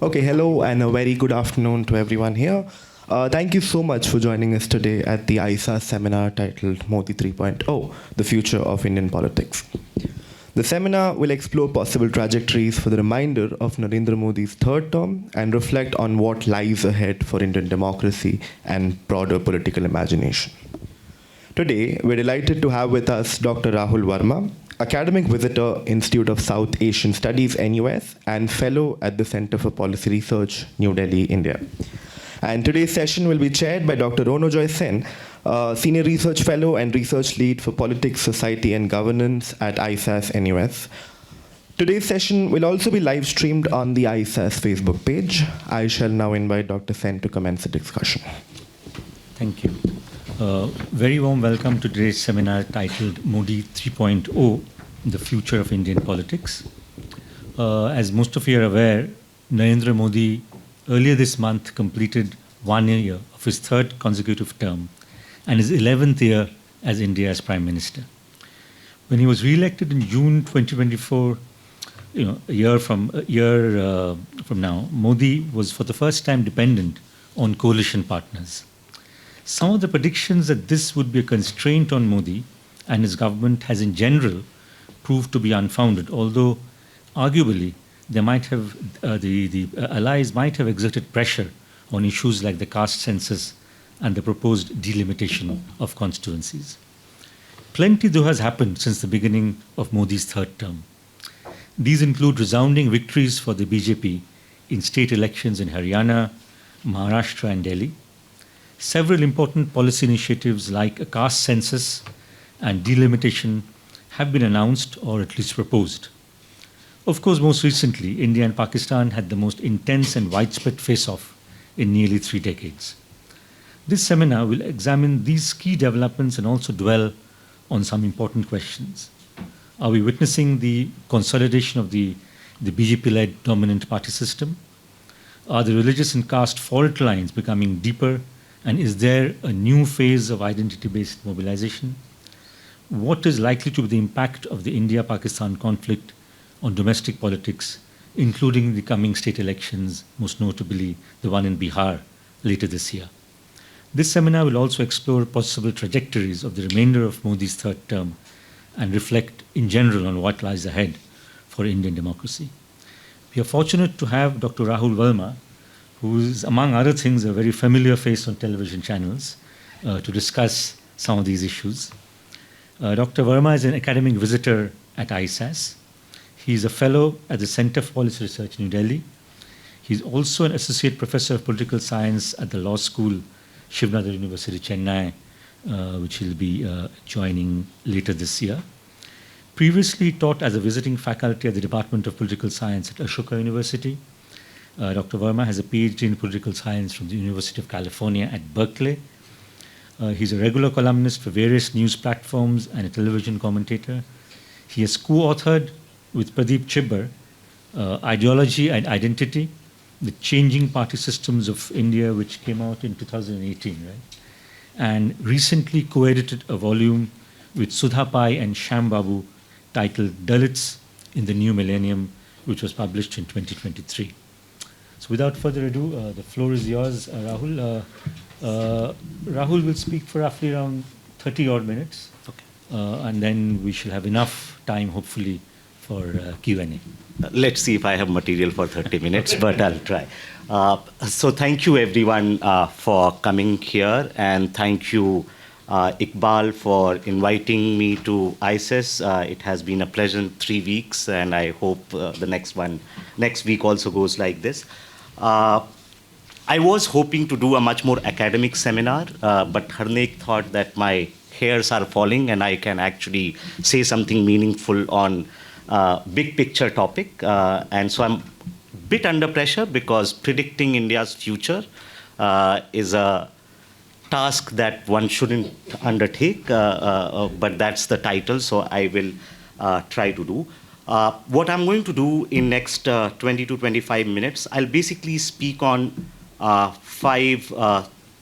Okay, hello and a very good afternoon to everyone here. Thank you so much for joining us today at the ISA seminar titled Modi 3.0, The Future of Indian Politics. The seminar will explore possible trajectories for the remainder of Narendra Modi's third term and reflect on what lies ahead for Indian democracy and broader political imagination. Today, we're delighted to have with us Dr. Rahul Verma, academic visitor, Institute of South Asian Studies, NUS, and fellow at the Center for Policy Research, New Delhi, India. And today's session will be chaired by Dr. Ronojoy Sen, Senior Research Fellow and Research Lead for Politics, Society and Governance at ISAS NUS. Today's session will also be live streamed on the ISAS Facebook page. I shall now invite Dr. Sen to commence the discussion. Thank you. Very warm welcome to today's seminar titled Modi 3.0, The Future of Indian Politics. As most of you are aware, Narendra Modi earlier this month completed 1 year of his third consecutive term and his 11th year as India's Prime Minister. When he was re-elected in June 2024, a year from now, Modi was for the first time dependent on coalition partners. Some of the predictions that this would be a constraint on Modi and his government has in general proved to be unfounded, although arguably they might have, the allies might have exerted pressure on issues like the caste census and the proposed delimitation of constituencies. Plenty though has happened since the beginning of Modi's third term. These include resounding victories for the BJP in state elections in Haryana, Maharashtra and Delhi. Several important policy initiatives like a caste census and delimitation have been announced or at least proposed. Of course, most recently, India and Pakistan had the most intense and widespread face-off in nearly 3 decades. This seminar will examine these key developments and also dwell on some important questions. Are we witnessing the consolidation of the BJP-led dominant party system? Are the religious and caste fault lines becoming deeper? And is there a new phase of identity-based mobilization? What is likely to be the impact of the India-Pakistan conflict on domestic politics, including the coming state elections, most notably the one in Bihar later this year? This seminar will also explore possible trajectories of the remainder of Modi's third term and reflect in general on what lies ahead for Indian democracy. We are fortunate to have Dr. Rahul Verma, who is, among other things, a very familiar face on television channels, to discuss some of these issues. Dr. Verma is an academic visitor at ISAS. He is a fellow at the Center for Policy Research, New Delhi. He is also an associate professor of political science at the law school, Shivnadar University, Chennai, which he'll be joining later this year. Previously taught as a visiting faculty at the Department of Political Science at Ashoka University. Dr. Verma has a PhD in political science from the University of California at Berkeley. He's a regular columnist for various news platforms and a television commentator. He has co-authored with Pradeep Chibber, Ideology and Identity, the Changing Party Systems of India, which came out in 2018, right? And recently co-edited a volume with Sudha Pai and Sham Babu titled Dalits in the New Millennium, which was published in 2023. So without further ado, the floor is yours, Rahul. Rahul will speak for roughly around 30 odd minutes. Okay. And then we shall have enough time, hopefully, for Q&A. Let's see if I have material for 30 minutes, but I'll try. So thank you, everyone, for coming here. And thank you, Iqbal, for inviting me to ISIS. It has been a pleasant 3 weeks, and I hope the next week also goes like this. I was hoping to do a much more academic seminar, but Harnik thought that my hairs are falling and I can actually say something meaningful on big picture topic. And so I'm a bit under pressure because predicting India's future is a task that one shouldn't undertake, but that's the title, so I will try to do. What I'm going to do in next 20 to 25 minutes, I'll basically speak on 5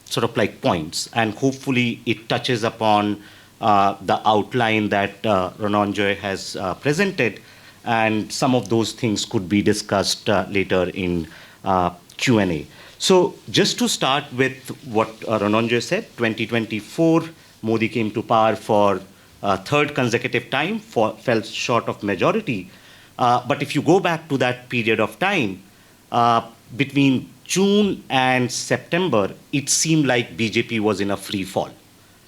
sort of like points, and hopefully it touches upon the outline that Ranonjoy has presented, and some of those things could be discussed later in Q&A. So just to start with what Ranonjoy said, 2024, Modi came to power for third consecutive time, fell short of majority. But if you go back to that period of time, between June and September, it seemed like BJP was in a free fall,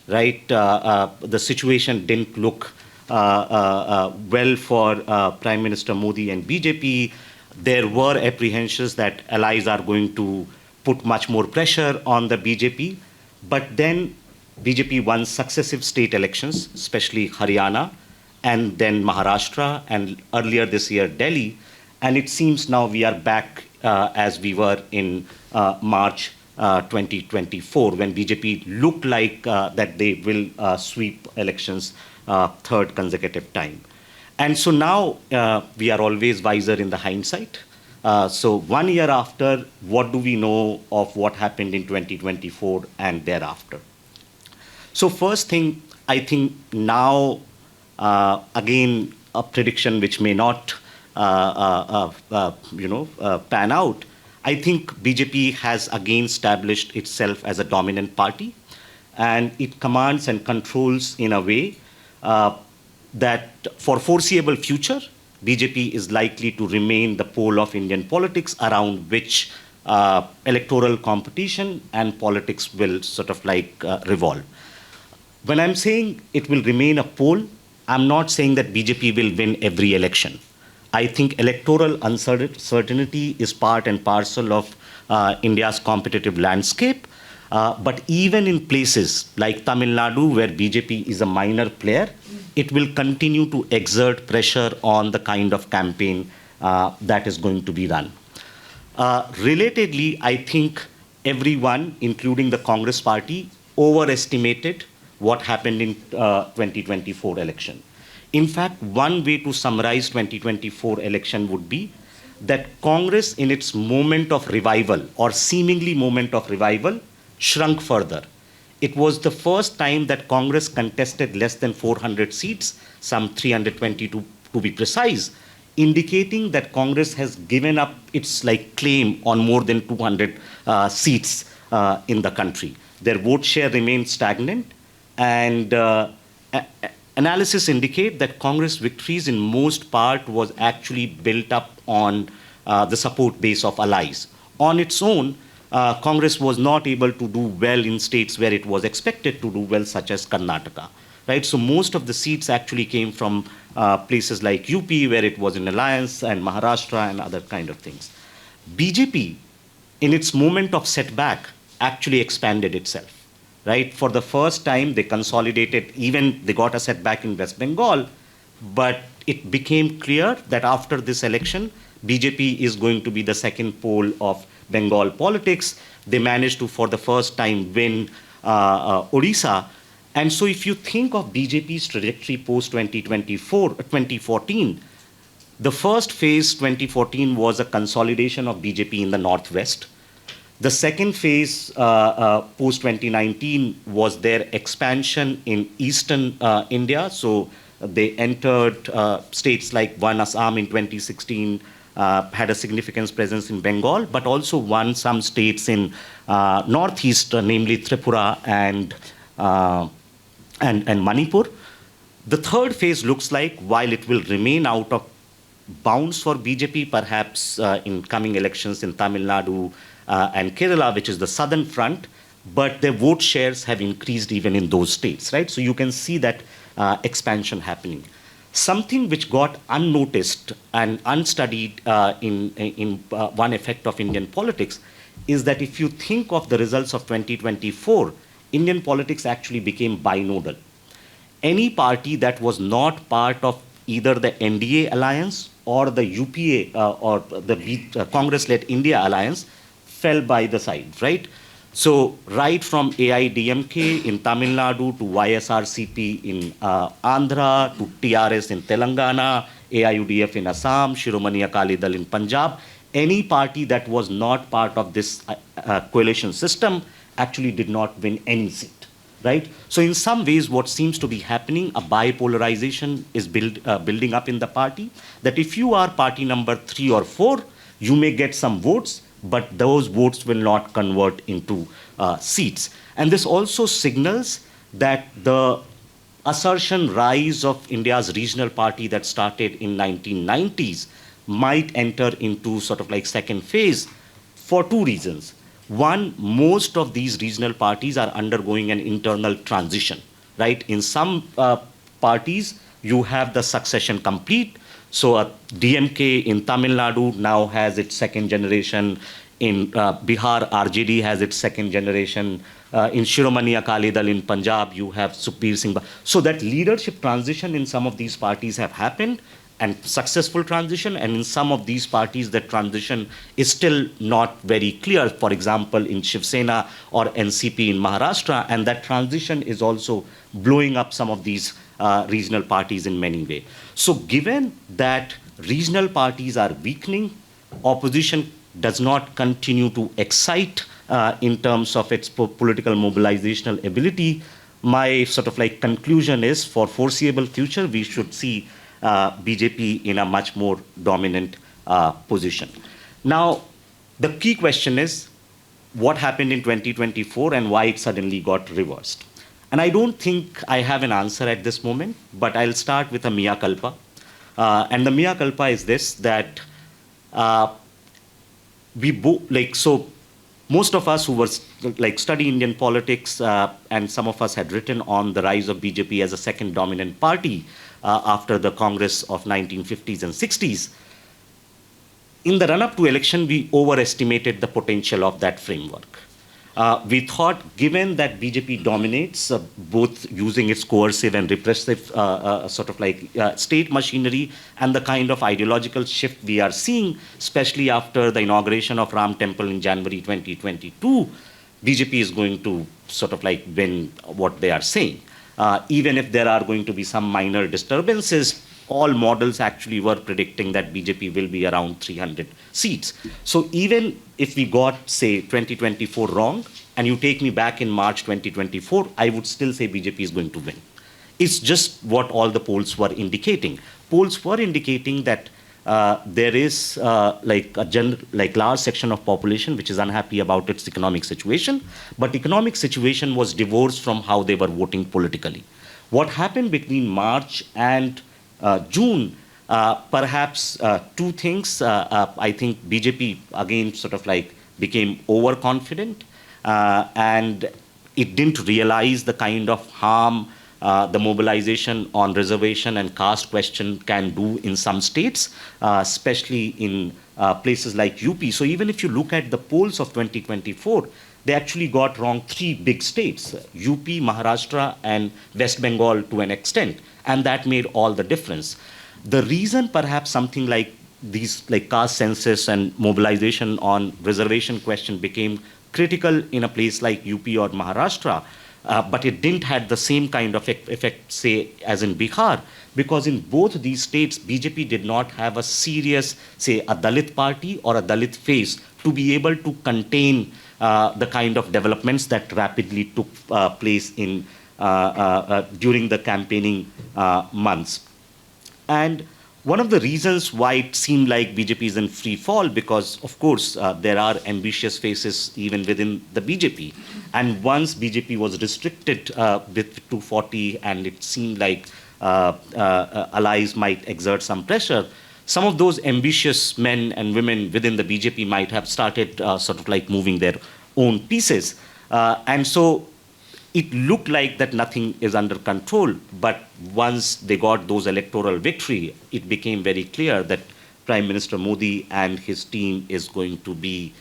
right? The situation didn't look well for Prime Minister Modi and BJP. There were apprehensions that allies are going to put much more pressure on the BJP. But then BJP won successive state elections, especially Haryana, and then Maharashtra, and earlier this year, Delhi. And it seems now we are back as we were in March 2024, when BJP looked like that they will sweep elections third consecutive time. And so now we are always wiser in the hindsight. So 1 year after, what do we know of what happened in 2024 and thereafter? So first thing, I think now, again, a prediction which may not, pan out. I think BJP has again established itself as a dominant party, and it commands and controls in a way that for foreseeable future, BJP is likely to remain the pole of Indian politics around which electoral competition and politics will sort of like revolve. When I'm saying it will remain a pole, I'm not saying that BJP will win every election. I think electoral uncertainty is part and parcel of India's competitive landscape. But even in places like Tamil Nadu, where BJP is a minor player, it will continue to exert pressure on the kind of campaign that is going to be run. Relatedly, I think everyone, including the Congress party, overestimated what happened in 2024 election. In fact, one way to summarize 2024 election would be that Congress, in its moment of revival or seemingly moment of revival, shrunk further. It was the first time that Congress contested less than 400 seats, some 320 to be precise, indicating that Congress has given up its claim on more than 200 seats in the country. Their vote share remained stagnant, and analysis indicate that Congress victories in most part was actually built up on the support base of allies. On its own, Congress was not able to do well in states where it was expected to do well, such as Karnataka. Right? So most of the seats actually came from places like UP, where it was in alliance, and Maharashtra and other kind of things. BJP, in its moment of setback, actually expanded itself. Right? For the first time, they consolidated, even they got a setback in West Bengal, but it became clear that after this election, BJP is going to be the second pole of Bengal politics. They managed to, for the first time, win Odisha. And so if you think of BJP's trajectory post-2014, the first phase, 2014, was a consolidation of BJP in the Northwest. The second phase, post-2019, was their expansion in eastern India. So they entered states like one Assam in 2016, had a significant presence in Bengal, but also won some states in northeast, namely Tripura and Manipur. The third phase looks like, while it will remain out of bounds for BJP, perhaps in coming elections in Tamil Nadu and Kerala, which is the southern front, but their vote shares have increased even in those states, right? So you can see that expansion happening. Something which got unnoticed and unstudied in one effect of Indian politics is that if you think of the results of 2024, Indian politics actually became binodal. Any party that was not part of either the NDA alliance or the UPA or the Congress-led India alliance fell by the side, right? So right from AIDMK in Tamil Nadu to YSRCP in Andhra to TRS in Telangana, AIUDF in Assam, Shiromani Akali Dal in Punjab, any party that was not part of this coalition system actually did not win any seat, right? So in some ways, what seems to be happening, a bipolarization is building up in the party, that if you are party number 3 or 4, you may get some votes, but those votes will not convert into seats. And this also signals that the assertion rise of India's regional party that started in 1990s might enter into sort of like second phase for two reasons. One, most of these regional parties are undergoing an internal transition, right? In some parties, you have the succession complete. So DMK in Tamil Nadu now has its second generation. In Bihar, RJD has its second generation. In Shiromani Akali Dal in Punjab, you have Sukhbir Singh. So that leadership transition in some of these parties have happened, and successful transition, and in some of these parties that transition is still not very clear. For example, in Shiv Sena or NCP in Maharashtra, and that transition is also blowing up some of these regional parties in many ways. So given that regional parties are weakening, opposition does not continue to excite in terms of its political mobilizational ability, my sort of like conclusion is for foreseeable future, we should see BJP in a much more dominant position. Now, the key question is what happened in 2024 and why it suddenly got reversed. And I don't think I have an answer at this moment, but I'll start with a mea culpa. And the mea culpa is this, that so most of us who were study Indian politics and some of us had written on the rise of BJP as a second dominant party after the Congress of 1950s and 60s. In the run-up to election, we overestimated the potential of that framework. We thought, given that BJP dominates, both using its coercive and repressive state machinery and the kind of ideological shift we are seeing, especially after the inauguration of Ram Temple in January 2022, BJP is going to sort of like win what they are saying. Even if there are going to be some minor disturbances, all models actually were predicting that BJP will be around 300 seats. So even if we got, say, 2024 wrong, and you take me back in March 2024, I would still say BJP is going to win. It's just what all the polls were indicating. Polls were indicating that there is a large section of population which is unhappy about its economic situation, but economic situation was divorced from how they were voting politically. What happened between March and June, perhaps two things. I think BJP again sort of like became overconfident and it didn't realize the kind of harm the mobilization on reservation and caste question can do in some states, especially in places like UP. So even if you look at the polls of 2024, they actually got wrong three big states, UP, Maharashtra, and West Bengal to an extent. And that made all the difference. The reason perhaps something like these, like caste census and mobilization on reservation question became critical in a place like UP or Maharashtra, but it didn't have the same kind of effect, say, as in Bihar, because in both these states, BJP did not have a serious, say, a Dalit party or a Dalit face to be able to contain the kind of developments that rapidly took place in during the campaigning months. And one of the reasons why it seemed like BJP is in free fall, because of course there are ambitious faces even within the BJP. And once BJP was restricted with 240 and it seemed like allies might exert some pressure, some of those ambitious men and women within the BJP might have started sort of like moving their own pieces. And so it looked like that nothing is under control, but once they got those electoral victory, it became very clear that Prime Minister Modi and his team is going to be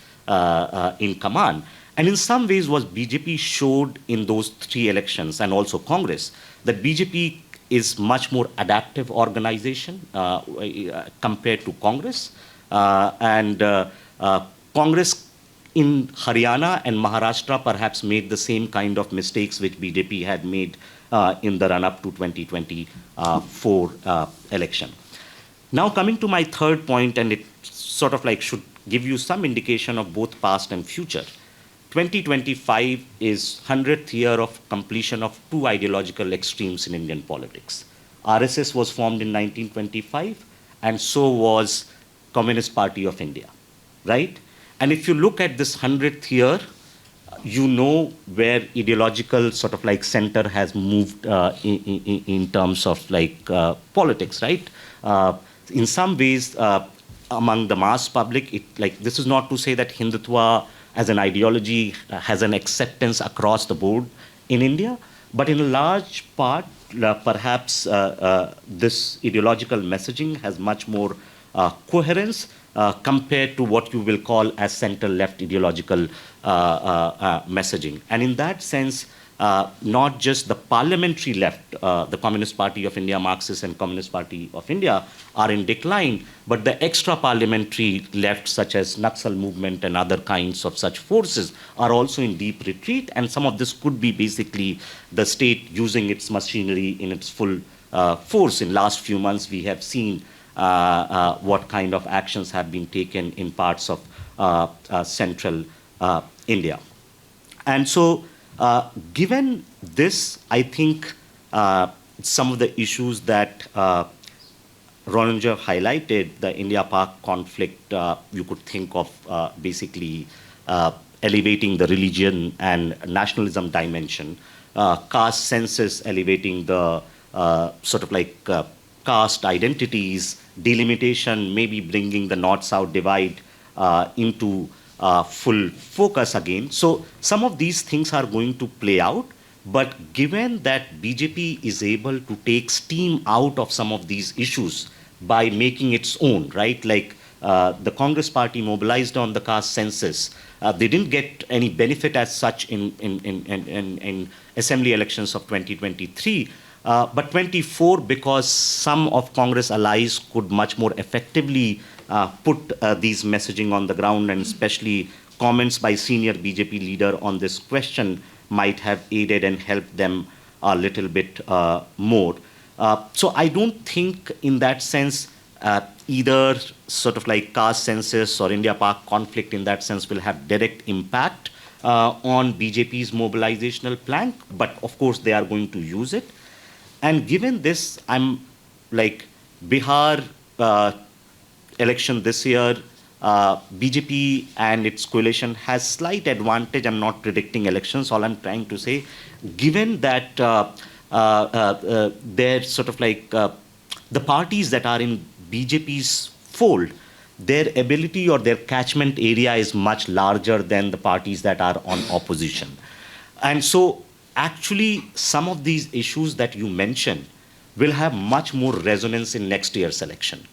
in command. And in some ways what BJP showed in those three elections and also Congress, that BJP is much more adaptive organization compared to Congress. Congress in Haryana and Maharashtra perhaps made the same kind of mistakes which BJP had made in the run-up to 2024 election. Now coming to my third point, and it sort of like should give you some indication of both past and future. 2025 is 100th year of completion of two ideological extremes in Indian politics. RSS was formed in 1925, and so was Communist Party of India, right? And if you look at this 100th year, you know where ideological sort of like center has moved in terms of like politics, right? In some ways, among the mass public, this is not to say that Hindutva as an ideology has an acceptance across the board in India, but in a large part, perhaps this ideological messaging has much more coherence compared to what you will call as center-left ideological messaging. And in that sense, not just the parliamentary left, the Communist Party of India, Marxist and Communist Party of India are in decline, but the extra-parliamentary left, such as Naxal movement and other kinds of such forces, are also in deep retreat, and some of this could be basically the state using its machinery in its full force. In last few months, we have seen what kind of actions have been taken in parts of central India. And so, given this, I think some of the issues that Roninger highlighted, the India-Pak conflict, you could think of basically elevating the religion and nationalism dimension, caste census elevating the sort of like caste identities, delimitation, maybe bringing the North-South divide into full focus again. So some of these things are going to play out, but given that BJP is able to take steam out of some of these issues by making its own, right? Like the Congress party mobilized on the caste census. They didn't get any benefit as such in assembly elections of 2023, but 24, because some of Congress allies could much more effectively put these messaging on the ground, and especially comments by senior BJP leader on this question might have aided and helped them a little bit more. So I don't think in that sense either sort of like caste census or India-Pak conflict in that sense will have direct impact on BJP's mobilizational plank, but of course they are going to use it. And given this, I'm like Bihar election this year, BJP and its coalition has slight advantage. I'm not predicting elections. All I'm trying to say, given that they're sort of like the parties that are in BJP's fold, their ability or their catchment area is much larger than the parties that are on opposition. And so actually some of these issues that you mentioned will have much more resonance in next year's election,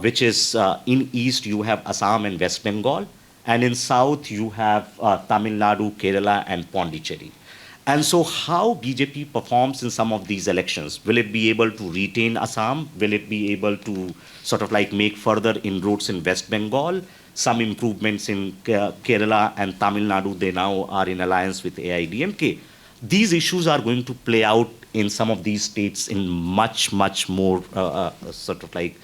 which is in East you have Assam and West Bengal, and in South you have Tamil Nadu, Kerala and Pondicherry. And so how BJP performs in some of these elections, will it be able to retain Assam? Will it be able to sort of like make further inroads in West Bengal? Some improvements in Kerala and Tamil Nadu, they now are in alliance with AIDMK. These issues are going to play out in some of these states in much, much more sort of like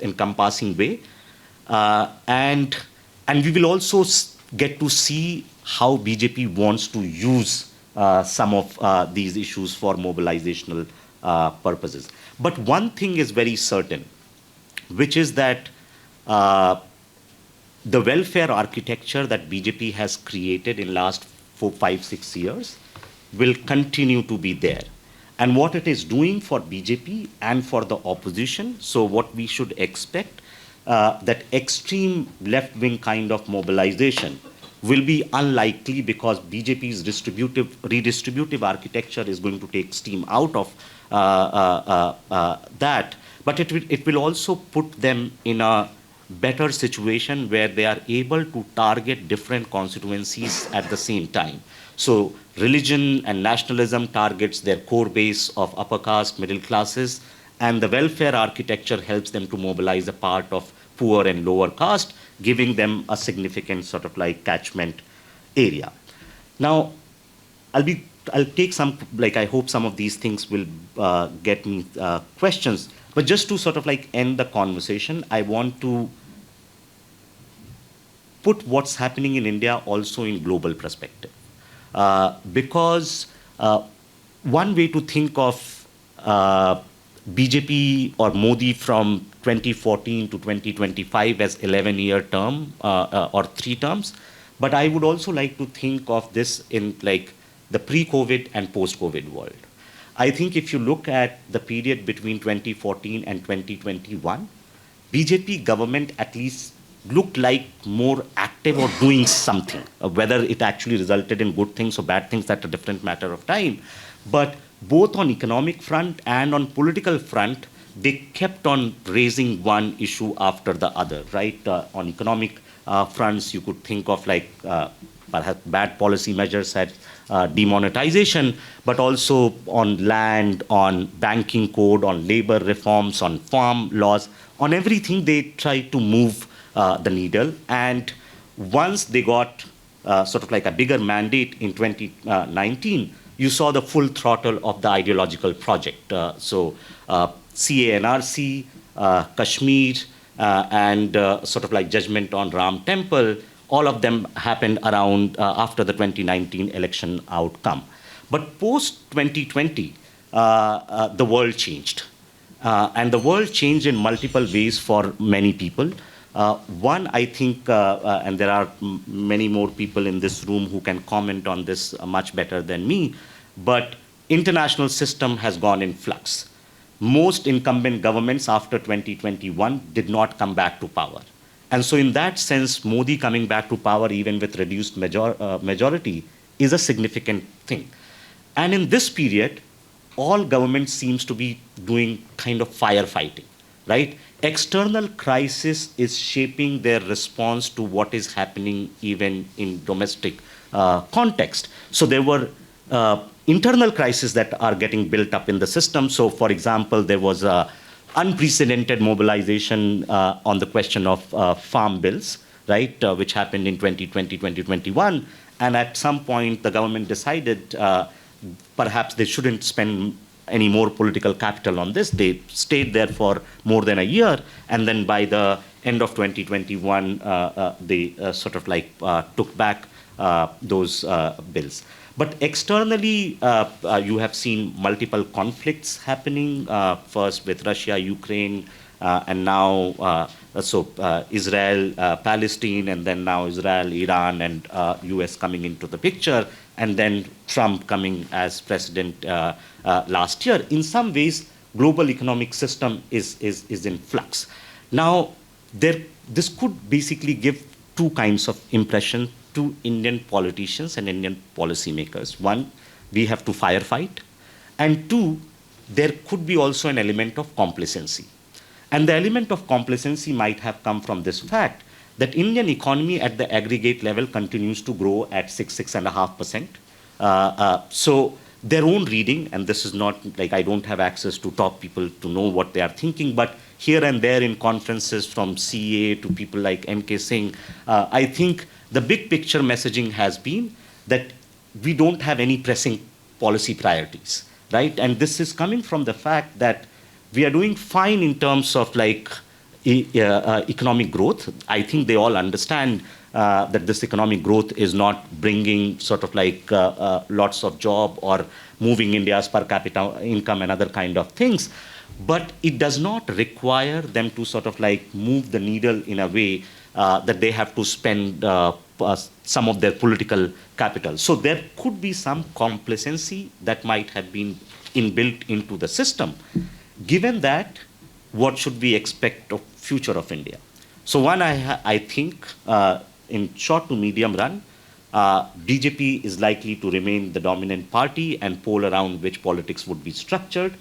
encompassing way. And we will also get to see how BJP wants to use some of these issues for mobilizational purposes. But one thing is very certain, which is that the welfare architecture that BJP has created in last 4, 5, 6 years will continue to be there. And what it is doing for BJP and for the opposition, so what we should expect, that extreme left-wing kind of mobilization will be unlikely, because BJP's redistributive architecture is going to take steam out of that. But it will also put them in a better situation where they are able to target different constituencies at the same time. So religion and nationalism targets their core base of upper caste, middle classes, and the welfare architecture helps them to mobilize a part of poor and lower caste, giving them a significant sort of like catchment area. Now, I'll take some, like I hope some of these things will get me questions, but just to sort of like end the conversation, I want to put what's happening in India also in global perspective. Because one way to think of BJP or Modi from 2014 to 2025 as 11-year term or 3 terms. But I would also like to think of this in like the pre-COVID and post-COVID world. I think if you look at the period between 2014 and 2021, BJP government at least looked like more active or doing something. Whether it actually resulted in good things or bad things, that's a different matter of time. But both on economic front and on political front, they kept on raising one issue after the other, right? On economic fronts, you could think of like perhaps bad policy measures at demonetization, but also on land, on banking code, on labor reforms, on farm laws, on everything they tried to move the needle. And once they got sort of like a bigger mandate in 2019, you saw the full throttle of the ideological project. CANRC, Kashmir, and sort of like judgment on Ram Temple, all of them happened around after the 2019 election outcome. But post-2020, the world changed. And the world changed in multiple ways for many people. One, I think, and there are many more people in this room who can comment on this much better than me, but international system has gone in flux. Most incumbent governments after 2021 did not come back to power. And so in that sense, Modi coming back to power, even with reduced majority, is a significant thing. And in this period, all governments seems to be doing kind of firefighting, right? External crisis is shaping their response to what is happening even in domestic context. So there were internal crises that are getting built up in the system. So for example, there was a unprecedented mobilization on the question of farm bills, right, which happened in 2020, 2021. And at some point, the government decided perhaps they shouldn't spend any more political capital on this. They stayed there for more than a year. And then by the end of 2021, they sort of like took back those bills. But externally, you have seen multiple conflicts happening, first with Russia, Ukraine, and now Israel, Palestine, and then now Israel, Iran, and US coming into the picture, and then Trump coming as president last year. In some ways, global economic system is in flux. Now, this could basically give two kinds of impression to Indian politicians and Indian policymakers. One, we have to firefight. And two, there could be also an element of complacency. And the element of complacency might have come from this fact that Indian economy at the aggregate level continues to grow at 6.5%. So their own reading, and this is not like I don't have access to top people to know what they are thinking, but here and there in conferences from CA to people like MK Singh, I think the big picture messaging has been that we don't have any pressing policy priorities, right? And this is coming from the fact that we are doing fine in terms of like economic growth. I think they all understand that this economic growth is not bringing sort of like lots of job or moving India's per capita income and other kind of things. But it does not require them to sort of like move the needle in a way that they have to spend some of their political capital. So there could be some complacency that might have been inbuilt into the system. Given that, what should we expect of future of India? So one, I think in short to medium run, BJP is likely to remain the dominant party and poll around which politics would be structured.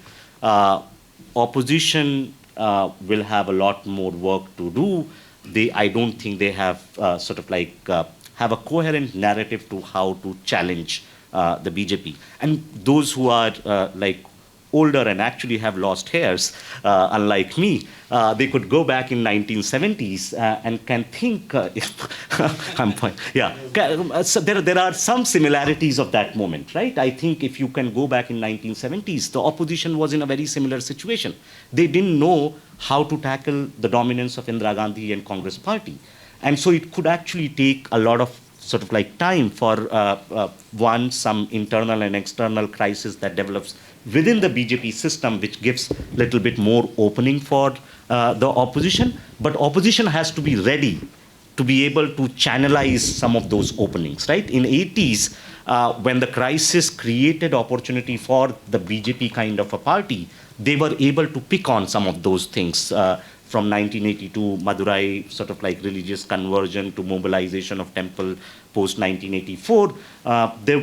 Opposition will have a lot more work to do. I don't think they have sort of like have a coherent narrative to how to challenge the BJP. And those who are like older and actually have lost hairs, unlike me, they could go back in 1970s and can think, so there are some similarities of that moment, right? I think if you can go back in 1970s, the opposition was in a very similar situation. They didn't know how to tackle the dominance of Indira Gandhi and Congress party. And so it could actually take a lot of sort of like time for one, some internal and external crisis that develops within the BJP system, which gives a little bit more opening for the opposition. But opposition has to be ready to be able to channelize some of those openings, right? In 80s, when the crisis created opportunity for the BJP kind of a party, they were able to pick on some of those things. From 1982, Madurai, sort of like religious conversion to mobilization of temple post 1984,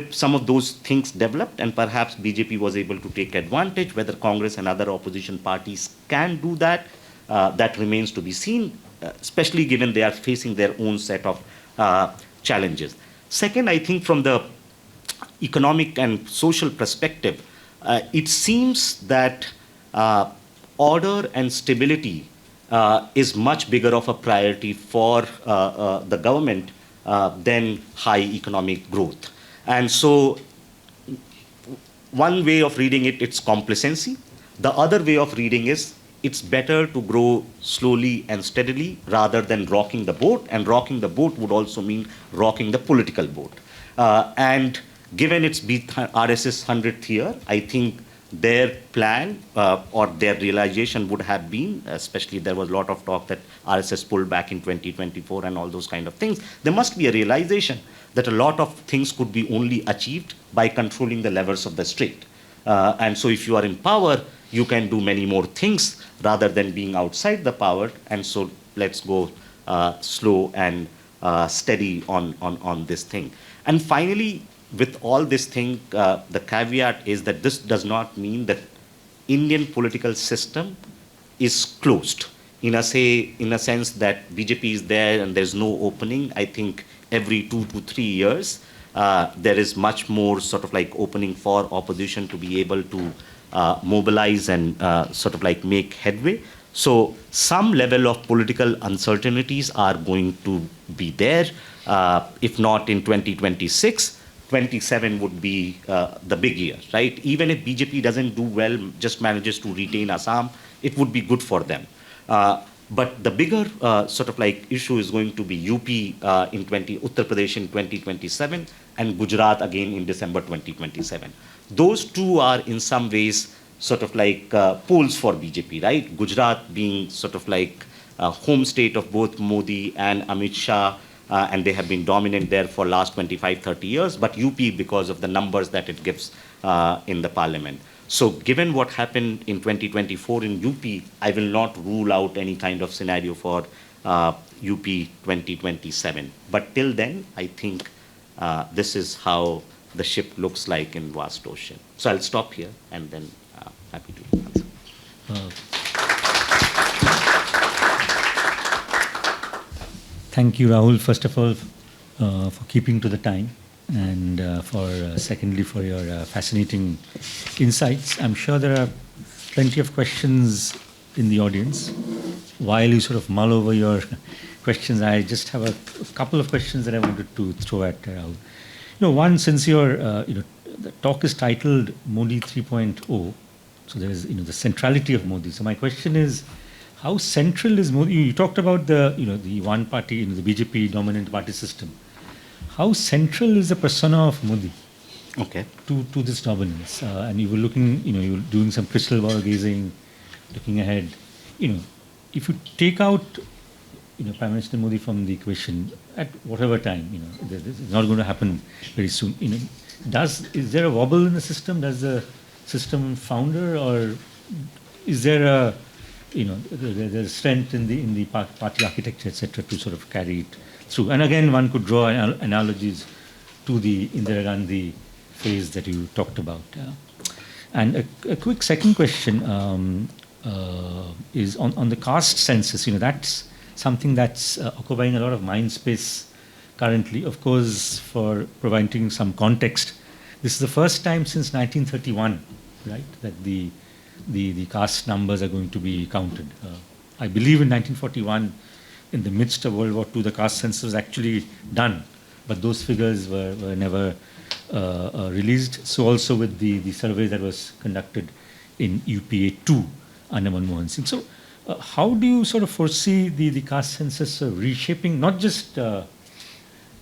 some of those things developed, and perhaps BJP was able to take advantage. Whether Congress and other opposition parties can do that, that remains to be seen, especially given they are facing their own set of challenges. Second, I think from the economic and social perspective, it seems that order and stability is much bigger of a priority for the government than high economic growth. And so one way of reading it, it's complacency. The other way of reading is it's better to grow slowly and steadily rather than rocking the boat. And rocking the boat would also mean rocking the political boat. And given its RSS 100th year, I think their plan or their realization would have been, especially there was a lot of talk that RSS pulled back in 2024 and all those kind of things, there must be a realization that a lot of things could be only achieved by controlling the levers of the state. And so if you are in power, you can do many more things rather than being outside the power. And so let's go slow and steady on this thing. And finally, with all this thing, the caveat is that this does not mean that Indian political system is closed. In a sense that BJP is there and there's no opening. I think every 2 to 3 years, there is much more sort of like opening for opposition to be able to mobilize and sort of like make headway. So some level of political uncertainties are going to be there. If not in 2026, 27 would be the big year, right? Even if BJP doesn't do well, just manages to retain Assam, it would be good for them. But the bigger sort of like issue is going to be UP Uttar Pradesh in 2027 and Gujarat again in December 2027. Those two are in some ways sort of like poles for BJP, right? Gujarat being sort of like home state of both Modi and Amit Shah, and they have been dominant there for last 25, 30 years, but UP because of the numbers that it gives in the parliament. So given what happened in 2024 in UP, I will not rule out any kind of scenario for UP 2027. But till then, I think this is how the ship looks like in vast ocean. So I'll stop here and then happy to answer. Thank you, Rahul, first of all, for keeping to the time, and secondly, for your fascinating insights. I'm sure there are plenty of questions in the audience. While you sort of mull over your questions, I just have a couple of questions that I wanted to throw at Rahul. One, since your the talk is titled Modi 3.0, so there is the centrality of Modi. So my question is, how central is Modi? You talked about the the one party, the BJP dominant party system. How central is the persona of Modi to this dominance? And you were looking, you were doing some crystal ball gazing, looking ahead. If you take out Prime Minister Modi from the equation at whatever time, it's not going to happen very soon. Is there a wobble in the system? Does the system founder, or is there a there's strength in the party architecture, etc., to sort of carry it through? And again, one could draw analogies to the Indira Gandhi phase that you talked about. And a quick second question is on the caste census. That's something that's occupying a lot of mind space currently. Of course, for providing some context, this is the first time since 1931, right, that the caste numbers are going to be counted. I believe in 1941, in the midst of World War II, the caste census was actually done, but those figures were never released. So also with the survey that was conducted in UPA 2 under Manmohan Singh. So how do you sort of foresee the caste census reshaping not just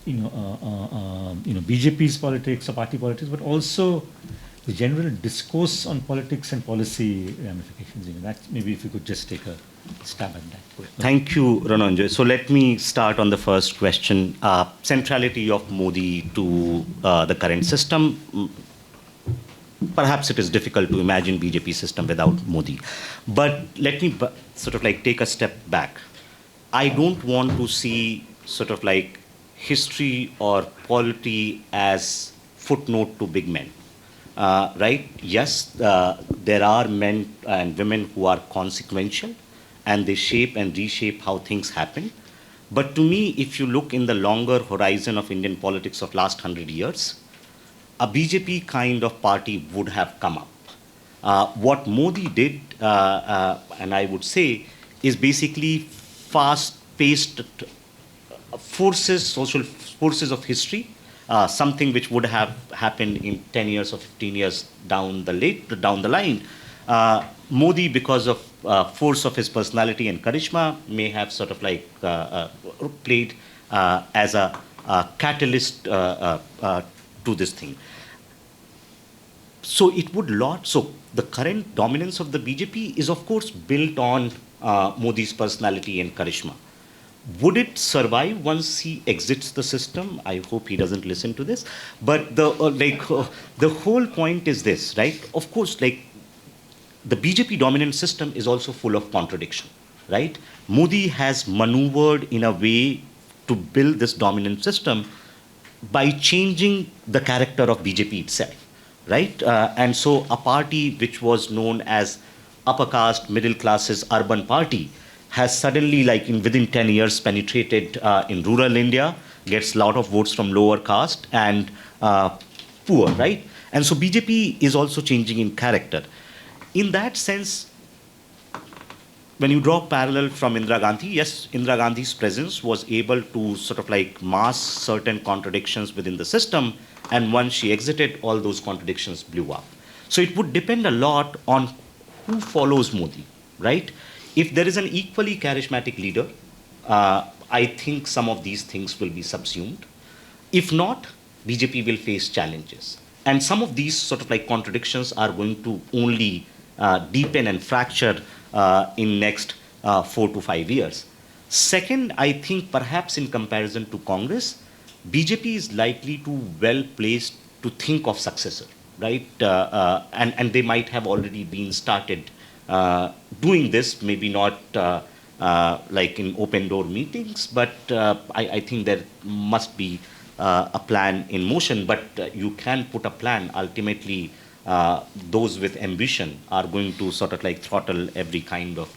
BJP's politics or party politics, but also the general discourse on politics and policy ramifications. That maybe if you could just take a stab at that. Thank you, Rananjoy. So let me start on the first question. Centrality of Modi to the current system. Perhaps it is difficult to imagine BJP system without Modi. But let me sort of like take a step back. I don't want to see sort of like history or polity as footnote to big men. Right? Yes, there are men and women who are consequential and they shape and reshape how things happen. But to me, if you look in the longer horizon of Indian politics of last 100 years, a BJP kind of party would have come up. What Modi did, and I would say, is basically fast-paced forces, social forces of history, something which would have happened in 10 years or 15 years down the line. Modi, because of force of his personality and charisma, may have sort of like played as a catalyst to this thing. So it would lot. So the current dominance of the BJP is, of course, built on Modi's personality and charisma. Would it survive once he exits the system? I hope he doesn't listen to this. But the whole point is this, right? Of course, like the BJP dominant system is also full of contradiction, right? Modi has maneuvered in a way to build this dominant system by changing the character of BJP itself, right? And so a party which was known as upper caste, middle classes, urban party has suddenly, like within 10 years, penetrated in rural India, gets a lot of votes from lower caste and poor, right? And so BJP is also changing in character. In that sense, when you draw parallel from Indira Gandhi, yes, Indira Gandhi's presence was able to sort of like mask certain contradictions within the system, and once she exited, all those contradictions blew up. So it would depend a lot on who follows Modi, right? If there is an equally charismatic leader, I think some of these things will be subsumed. If not, BJP will face challenges. And some of these sort of like contradictions are going to only deepen and fracture in next 4 to 5 years. Second, I think perhaps in comparison to Congress, BJP is likely to well placed to think of successor, right? And they might have already been started doing this, maybe not like in open door meetings, but I think there must be a plan in motion, but you can put a plan. Ultimately, those with ambition are going to sort of like throttle every kind of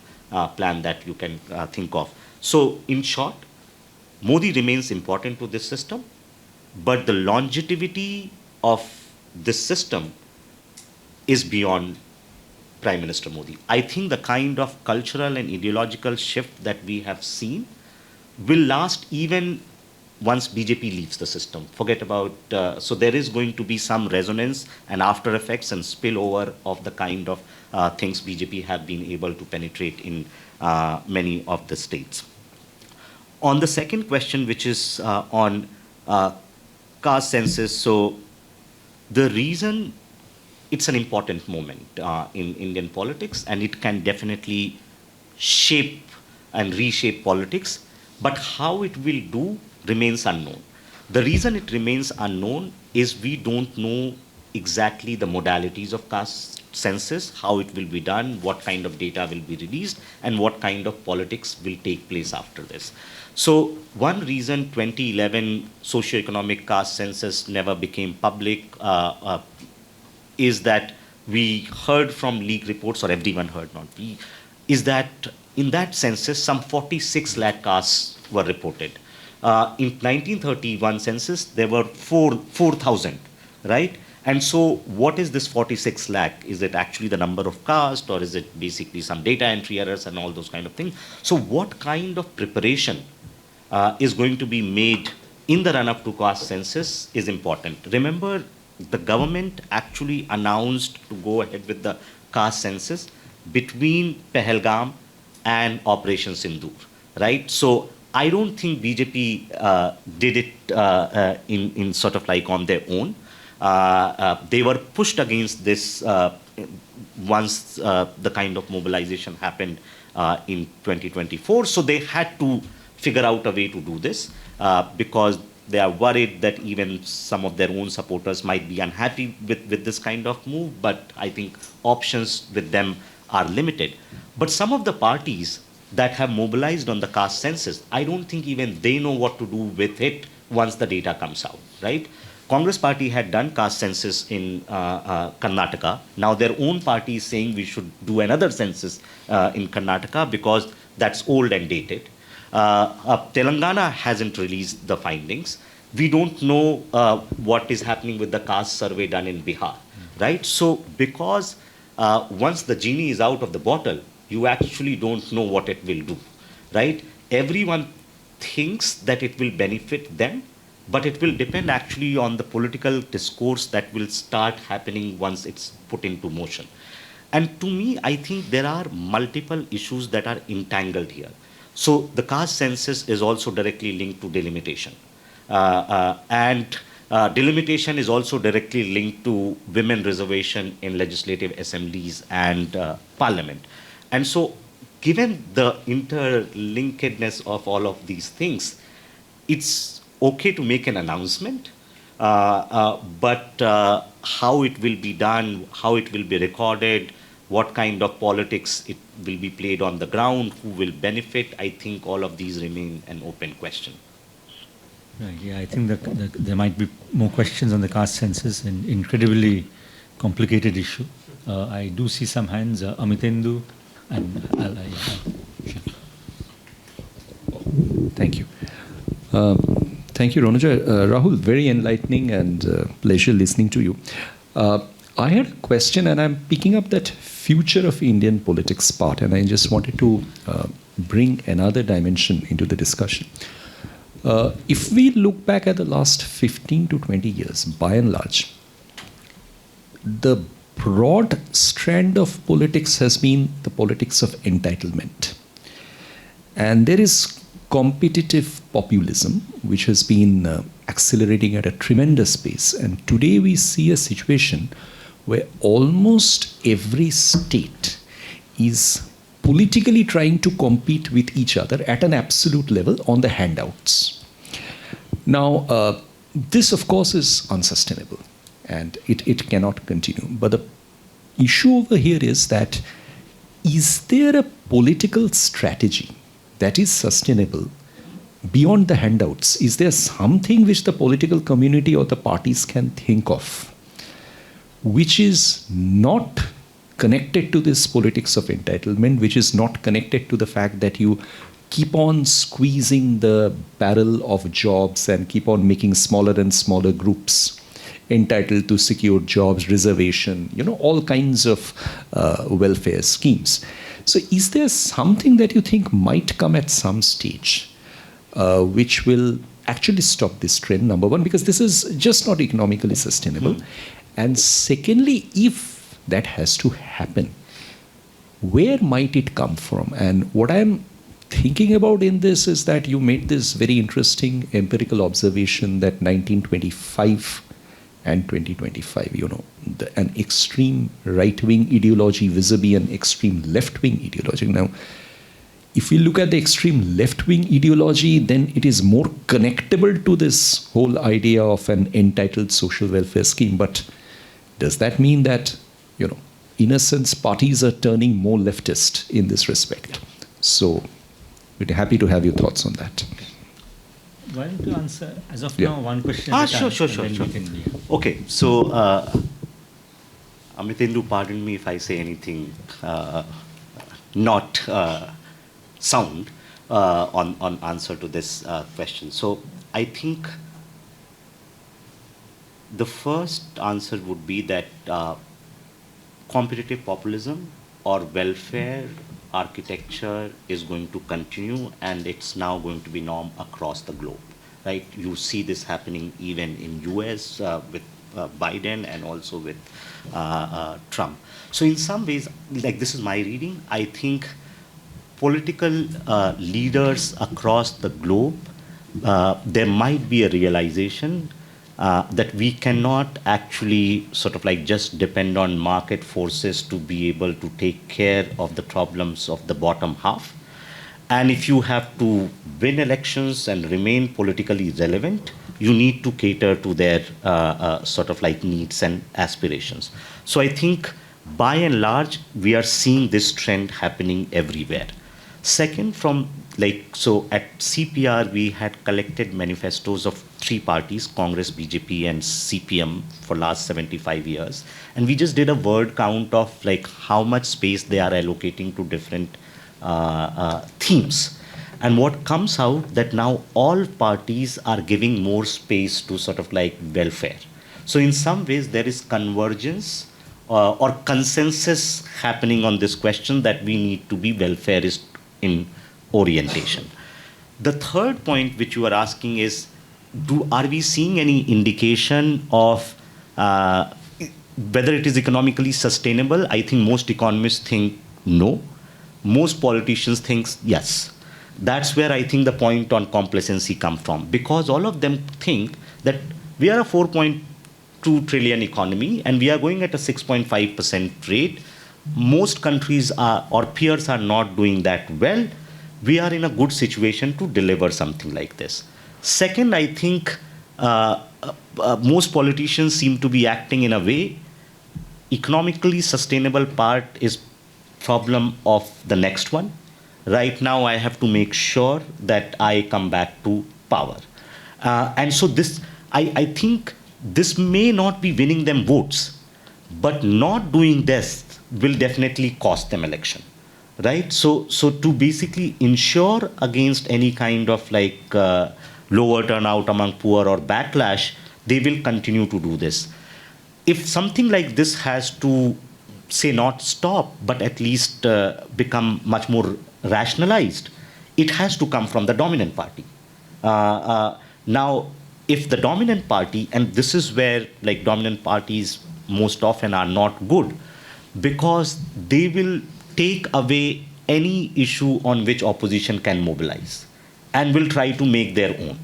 plan that you can think of. So in short, Modi remains important to this system, but the longevity of this system is beyond Prime Minister Modi. I think the kind of cultural and ideological shift that we have seen will last even once BJP leaves the system. Forget about, so there is going to be some resonance and after effects and spillover of the kind of things BJP have been able to penetrate in many of the states. On the second question, which is on caste census, so the reason it's an important moment in Indian politics, and it can definitely shape and reshape politics, but how it will do remains unknown. The reason it remains unknown is we don't know exactly the modalities of caste census, how it will be done, what kind of data will be released, and what kind of politics will take place after this. So one reason 2011 socioeconomic caste census never became public is that we heard from leak reports, or everyone heard, not we, is that in that census, some 46 lakh castes were reported. In 1931 census, there were 4,000, right? And so what is this 46 lakh? Is it actually the number of caste, or is it basically some data entry errors and all those kind of things? So what kind of preparation is going to be made in the run-up to caste census is important. Remember, the government actually announced to go ahead with the caste census between Pahalgam and Operation Sindoor, right? So I don't think BJP did it in sort of like on their own. They were pushed against this once the kind of mobilization happened in 2024. So they had to figure out a way to do this because they are worried that even some of their own supporters might be unhappy with this kind of move. But I think options with them are limited. But some of the parties that have mobilized on the caste census, I don't think even they know what to do with it once the data comes out, right? Congress party had done caste census in Karnataka. Now their own party is saying we should do another census in Karnataka because that's old and dated. Telangana hasn't released the findings. We don't know what is happening with the caste survey done in Bihar, right? So because once the genie is out of the bottle, you actually don't know what it will do, right? Everyone thinks that it will benefit them, but it will depend actually on the political discourse that will start happening once it's put into motion. And to me, I think there are multiple issues that are entangled here. So the caste census is also directly linked to delimitation. And delimitation is also directly linked to women reservation in legislative assemblies and parliament. And so given the interlinkedness of all of these things, it's okay to make an announcement, but how it will be done, how it will be recorded, what kind of politics it will be played on the ground, who will benefit, I think all of these remain an open question. Right, yeah, I think there might be more questions on the caste census, an incredibly complicated issue. I do see some hands, Amitendu, and sure. Thank you. Thank you, Ronuja. Rahul, very enlightening and pleasure listening to you. I had a question, and I'm picking up that future of Indian politics part, and I just wanted to bring another dimension into the discussion. If we look back at the last 15 to 20 years, by and large, the broad strand of politics has been the politics of entitlement. And there is competitive populism, which has been accelerating at a tremendous pace. And today we see a situation where almost every state is politically trying to compete with each other at an absolute level on the handouts. Now, this, of course, is unsustainable, and it cannot continue. But the issue over here is that, is there a political strategy that is sustainable beyond the handouts? Is there something which the political community or the parties can think of which is not connected to this politics of entitlement, which is not connected to the fact that you keep on squeezing the barrel of jobs and keep on making smaller and smaller groups entitled to secure jobs, reservation, all kinds of welfare schemes? So is there something that you think might come at some stage which will actually stop this trend, number one, because this is just not economically sustainable. And secondly, if that has to happen, where might it come from? And what I'm thinking about in this is that you made this very interesting empirical observation that 1925 and 2025, an extreme right-wing ideology vis-a-vis an extreme left-wing ideology. Now, if we look at the extreme left-wing ideology, then it is more connectable to this whole idea of an entitled social welfare scheme. But does that mean that, in a sense, parties are turning more leftist in this respect? So we'd be happy to have your thoughts on that. Why don't you answer, as of now, one question? Sure. Okay, so Amitendu, pardon me if I say anything not sound on answer to this question. So I think the first answer would be that competitive populism or welfare architecture is going to continue, and it's now going to be norm across the globe, right? You see this happening even in US with Biden and also with Trump. So in some ways, like this is my reading, I think political leaders across the globe, there might be a realization that we cannot actually sort of like just depend on market forces to be able to take care of the problems of the bottom half. And if you have to win elections and remain politically relevant, you need to cater to their sort of like needs and aspirations. So I think by and large, we are seeing this trend happening everywhere. Second, so at CPR, we had collected manifestos of three parties, Congress, BJP, and CPM for last 75 years. And we just did a word count of like how much space they are allocating to different themes. And what comes out that now all parties are giving more space to sort of like welfare. So in some ways, there is convergence or consensus happening on this question that we need to be welfarist in orientation. The third point which you are asking is, are we seeing any indication of whether it is economically sustainable? I think most economists think no. Most politicians think yes. That's where I think the point on complacency comes from, because all of them think that we are a 4.2 trillion economy and we are going at a 6.5% rate. Most countries or peers are not doing that well. We are in a good situation to deliver something like this. Second, I think most politicians seem to be acting in a way, economically sustainable part is problem of the next one. Right now, I have to make sure that I come back to power. And so this, I think this may not be winning them votes, but not doing this will definitely cost them election, right? So to basically ensure against any kind of like lower turnout among poor or backlash, they will continue to do this. If something like this has to, say, not stop, but at least become much more rationalized, it has to come from the dominant party. Now, if the dominant party, and this is where like dominant parties most often are not good, because they will take away any issue on which opposition can mobilize and will try to make their own,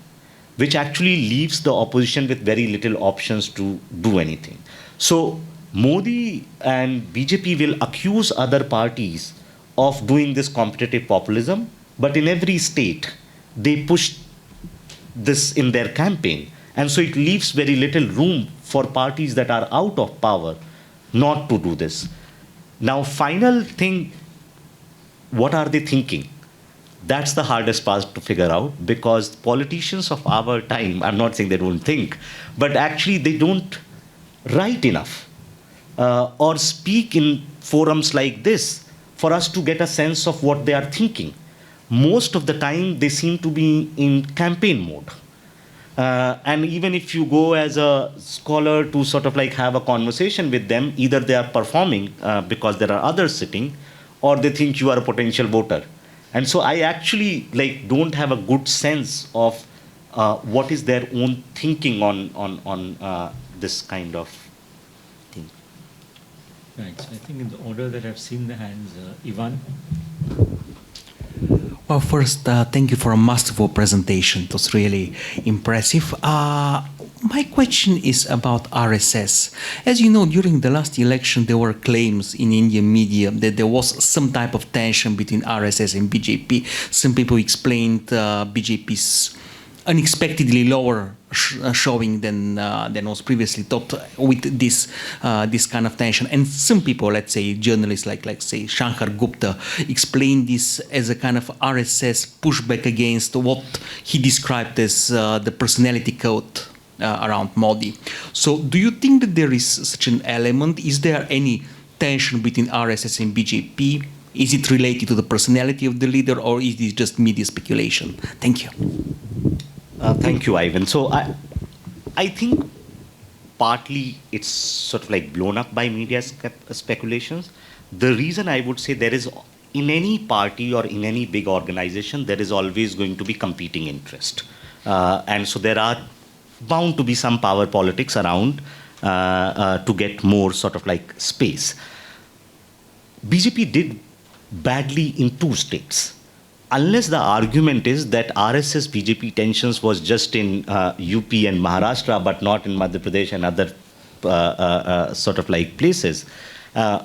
which actually leaves the opposition with very little options to do anything. So Modi and BJP will accuse other parties of doing this competitive populism, but in every state, they push this in their campaign. And so it leaves very little room for parties that are out of power not to do this. Now, final thing, what are they thinking? That's the hardest part to figure out, because politicians of our time, I'm not saying they don't think, but actually they don't write enough or speak in forums like this for us to get a sense of what they are thinking. Most of the time, they seem to be in campaign mode. And even if you go as a scholar to sort of like have a conversation with them, either they are performing because there are others sitting, or they think you are a potential voter. And so I actually like don't have a good sense of what is their own thinking on this kind of thing. Right. So I think in the order that I've seen the hands, Ivan. Well, first, thank you for a masterful presentation. It was really impressive. My question is about RSS. As you know, during the last election, there were claims in Indian media that there was some type of tension between RSS and BJP. Some people explained BJP's unexpectedly lower showing than was previously thought with this kind of tension. And some people, let's say journalists like say Shankar Gupta, explained this as a kind of RSS pushback against what he described as the personality code around Modi. So do you think that there is such an element? Is there any tension between RSS and BJP? Is it related to the personality of the leader, or is this just media speculation? Thank you. Thank you, Ivan. So I think partly it's sort of like blown up by media speculations. The reason I would say there is, in any party or in any big organization, there is always going to be competing interest. And so there are bound to be some power politics around to get more sort of like space. BJP did badly in two states. Unless the argument is that RSS BJP tensions was just in UP and Maharashtra, but not in Madhya Pradesh and other sort of like places,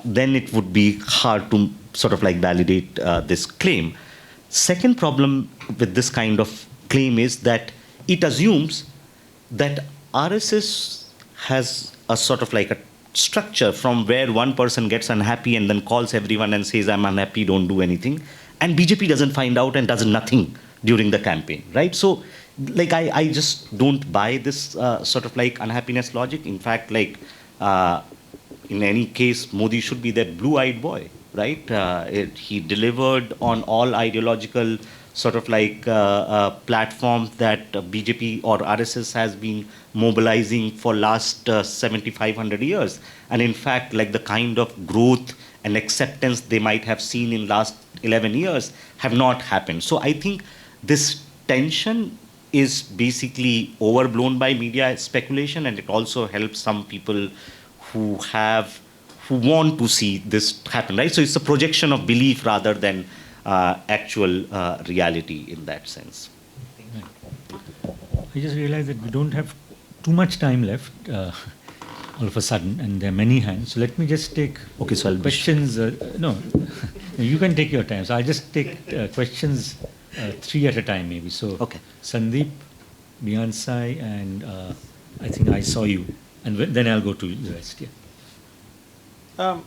then it would be hard to sort of like validate this claim. Second problem with this kind of claim is that it assumes that RSS has a sort of like a structure from where one person gets unhappy and then calls everyone and says, I'm unhappy, don't do anything. And BJP doesn't find out and does nothing during the campaign, right? So, like, I just don't buy this sort of like unhappiness logic. In fact, like, in any case, Modi should be that blue-eyed boy, right? He delivered on all ideological sort of like platforms that BJP or RSS has been mobilizing for last 7,500 years. And in fact, like the kind of growth and acceptance they might have seen in last 11 years have not happened. So I think this tension is basically overblown by media speculation, and it also helps some people who want to see this happen, right? So it's a projection of belief rather than actual reality in that sense. I just realized that we don't have too much time left all of a sudden, and there are many hands. So let me just take questions. No, you can take your time. So I'll just take questions three at a time maybe. So Sandeep, Beyonce, and I think I saw you. And then I'll go to the rest, yeah.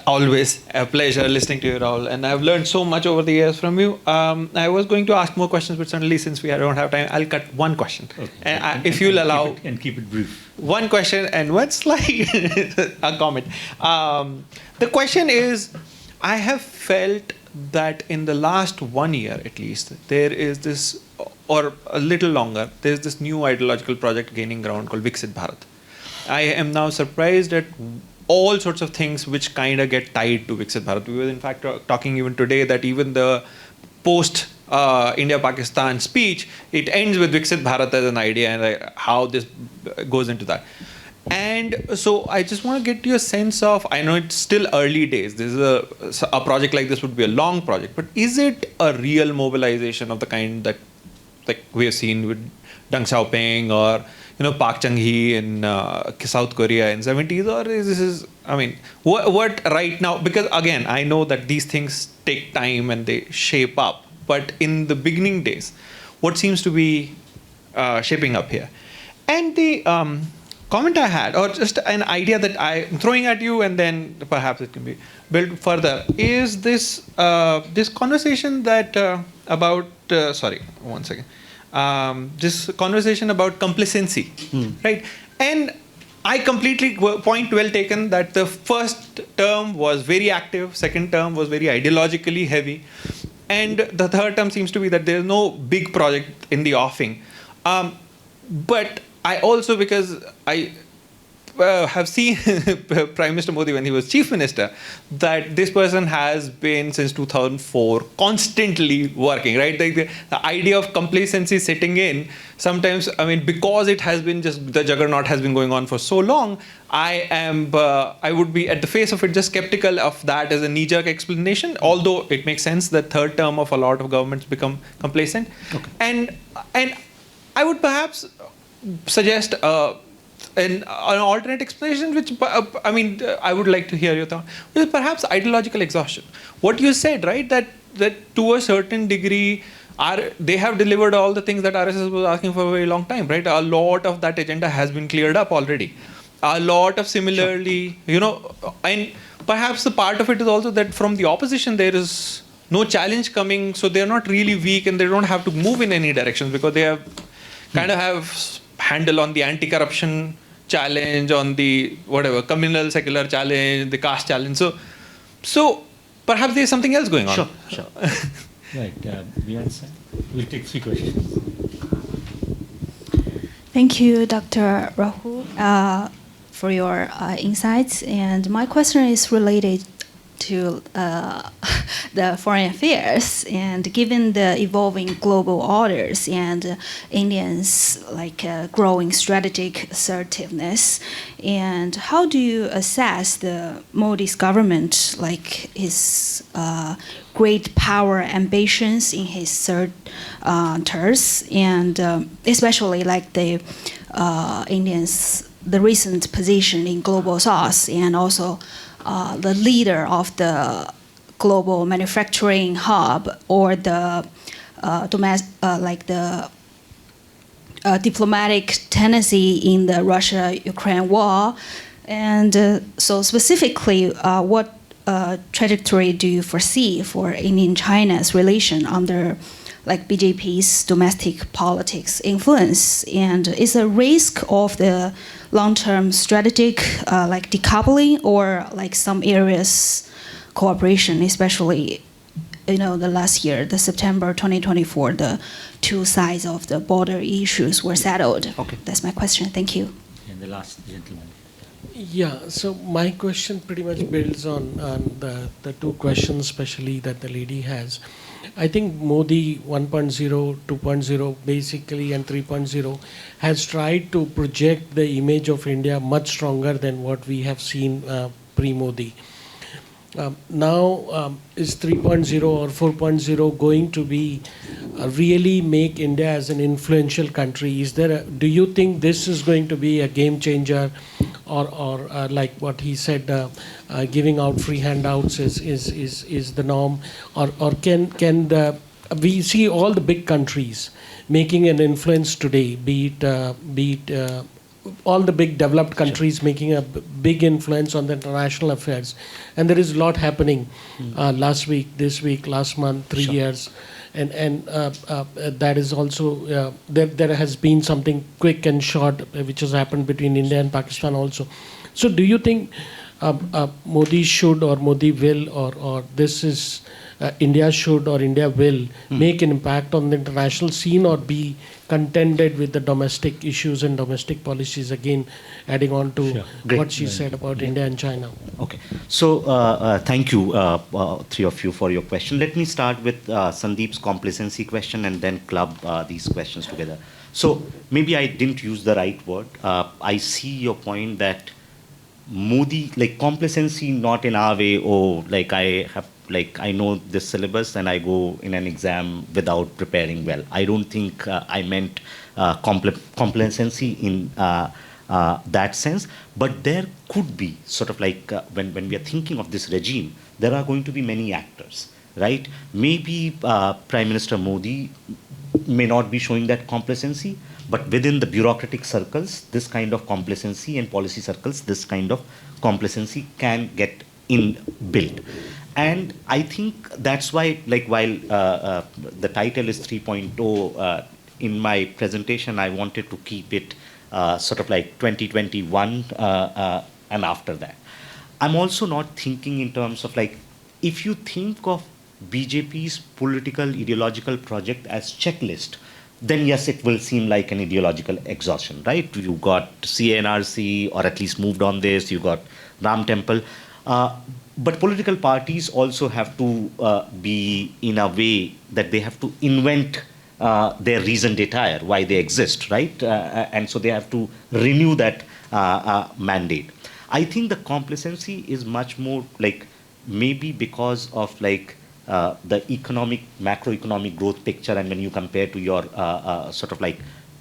Always a pleasure listening to you, Rahul, and I've learned so much over the years from you. I was going to ask more questions, but suddenly, since we don't have time, I'll cut one question. Okay. If you'll allow, and keep it brief. one question and one slide, a comment. The question is, I have felt that in the last 1 year at least, there is this, or a little longer, there's this new ideological project gaining ground called Viksit Bharat. I am now surprised at all sorts of things which kind of get tied to Viksit Bharat. We were in fact talking even today that even the post India-Pakistan speech, it ends with Viksit Bharat as an idea and how this goes into that. And so I just want to get your sense of, I know it's still early days, this is a project like this would be a long project, but is it a real mobilization of the kind that like we have seen with Deng Xiaoping or Park Chung-hee in South Korea in 70s, or is this, I mean, what right now, because again, I know that these things take time and they shape up, but in the beginning days, what seems to be shaping up here? And the comment I had, or just an idea that I'm throwing at you and then perhaps it can be built further, is this, this conversation that about, sorry, one second. This conversation about complacency, right? And I completely, point well taken, that the first term was very active, second term was very ideologically heavy, and the third term seems to be that there's no big project in the offing. But I also, because I have seen Prime Minister Modi when he was Chief Minister, that this person has been since 2004 constantly working, right? Like the idea of complacency setting in, sometimes, I mean, because it has been just, the juggernaut has been going on for so long, I would be at the face of it just skeptical of that as a knee-jerk explanation, although it makes sense that third term of a lot of governments become complacent. Okay. And I would perhaps suggest an alternate explanation, which, I mean, I would like to hear your thought, which is perhaps ideological exhaustion. What you said, right, that to a certain degree, they have delivered all the things that RSS was asking for a very long time, right? A lot of that agenda has been cleared up already. A lot of similarly, and perhaps the part of it is also that from the opposition, there is no challenge coming, so they're not really weak and they don't have to move in any directions because they have kind of have handle on the anti-corruption challenge, on the whatever communal secular challenge, the caste challenge. So perhaps there's something else going on. Sure. Right, Beyonce, we'll take 3 questions. Thank you, Dr. Rahul, for your insights. And my question is related to the foreign affairs, and given the evolving global orders and Indians' growing strategic assertiveness, and how do you assess the Modi's government, his great power ambitions in his third terms, and especially the recent position in global south, and also the leader of the global manufacturing hub, or the diplomatic tendency in the Russia-Ukraine war, and so specifically, what trajectory do you foresee for Indian-China's relation under BJP's domestic politics influence, and is a risk of the long-term strategic decoupling, or some areas cooperation, especially the last year, the September 2024, the two sides of the border issues were settled. Okay. That's my question. Thank you. And the last gentleman. Yeah, so my question pretty much builds on the two questions, especially that the lady has. I think Modi 1.0, 2.0, basically, and 3.0 has tried to project the image of India much stronger than what we have seen pre-Modi. Now, is 3.0 or 4.0 going to be really make India as an influential country? Do you think this is going to be a game changer, or like what he said, giving out free handouts is the norm, or can we see all the big countries making an influence today, be it all the big developed countries making a big influence on the international affairs, and there is a lot happening last week, this week, last month, 3 years, and that is also there has been something quick and short which has happened between India and Pakistan also. So do you think Modi should, or Modi will, or this is India should or India will make an impact on the international scene, or be contented with the domestic issues and domestic policies, again adding on to what she said about India and China? Okay. So thank you, three of you, for your question. Let me start with Sandeep's complacency question and then club these questions together. So maybe I didn't use the right word. I see your point that Modi, complacency, not in our way, I know this syllabus and I go in an exam without preparing well. I don't think I meant complacency in that sense, but there could be sort of when we are thinking of this regime, there are going to be many actors, right? Maybe Prime Minister Modi may not be showing that complacency, but within the bureaucratic circles, this kind of complacency, and policy circles, this kind of complacency can get inbuilt. And I think that's why, while the title is 3.0, in my presentation, I wanted to keep it sort of 2021 and after that. I'm also not thinking in terms of if you think of BJP's political ideological project as checklist, then yes, it will seem like an ideological exhaustion, right? You got CNRC, or at least moved on this, you got Ram Temple. But political parties also have to be in a way that they have to invent their reason d'etre, why they exist, right? And so they have to renew that mandate. I think the complacency is much more maybe because of the macroeconomic growth picture, and when you compare to your sort of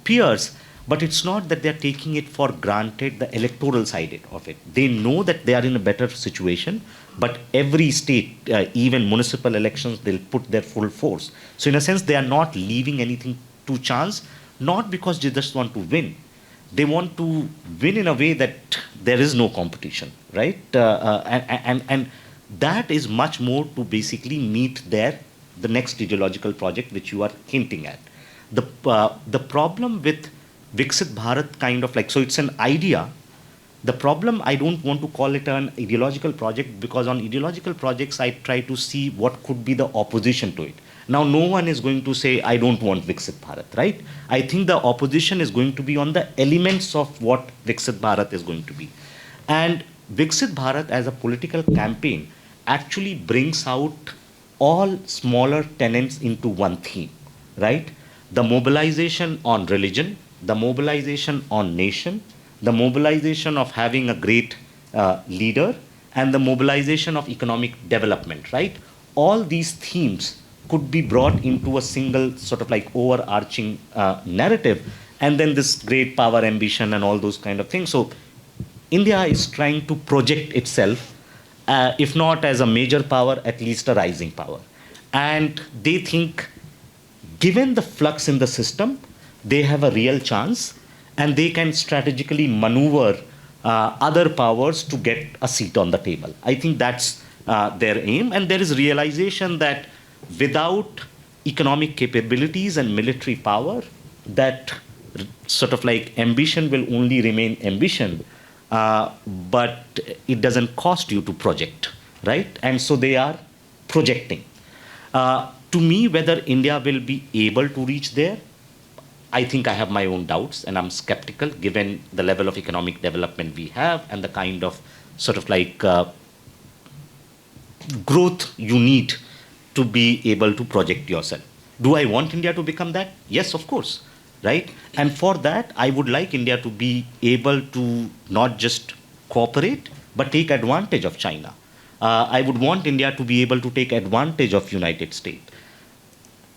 peers, but it's not that they're taking it for granted, the electoral side of it. They know that they are in a better situation, but every state, even municipal elections, they'll put their full force. So in a sense, they are not leaving anything to chance, not because they just want to win. They want to win in a way that there is no competition, right? And that is much more to basically meet the next ideological project which you are hinting at. The problem with Viksit Bharat kind of so it's an idea. The problem, I don't want to call it an ideological project, because on ideological projects, I try to see what could be the opposition to it. Now, no one is going to say, I don't want Viksit Bharat, right? I think the opposition is going to be on the elements of what Viksit Bharat is going to be. And Viksit Bharat as a political campaign actually brings out all smaller tenets into one theme, right? The mobilization on religion, the mobilization on nation, the mobilization of having a great leader, and the mobilization of economic development, right? All these themes could be brought into a single sort of like overarching narrative, and then this great power ambition and all those kind of things. So India is trying to project itself, if not as a major power, at least a rising power. And they think, given the flux in the system, they have a real chance, and they can strategically maneuver other powers to get a seat on the table. I think that's their aim, and there is realization that without economic capabilities and military power, that sort of like ambition will only remain ambition, but it doesn't cost you to project, right? And so they are projecting. To me, whether India will be able to reach there, I think I have my own doubts, and I'm skeptical given the level of economic development we have and the kind of sort of like growth you need to be able to project yourself. Do I want India to become that? Yes, of course, right? And for that, I would like India to be able to not just cooperate, but take advantage of China. I would want India to be able to take advantage of United States.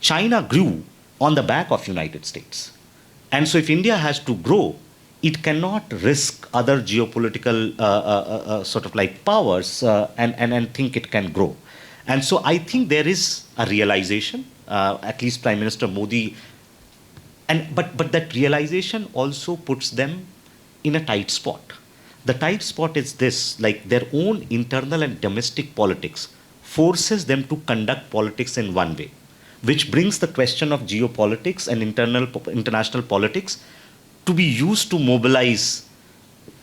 China grew on the back of United States. And so if India has to grow, it cannot risk other geopolitical sort of like powers and think it can grow. And so I think there is a realization, at least Prime Minister Modi, but that realization also puts them in a tight spot. The tight spot is this, like their own internal and domestic politics forces them to conduct politics in one way, which brings the question of geopolitics and international politics to be used to mobilize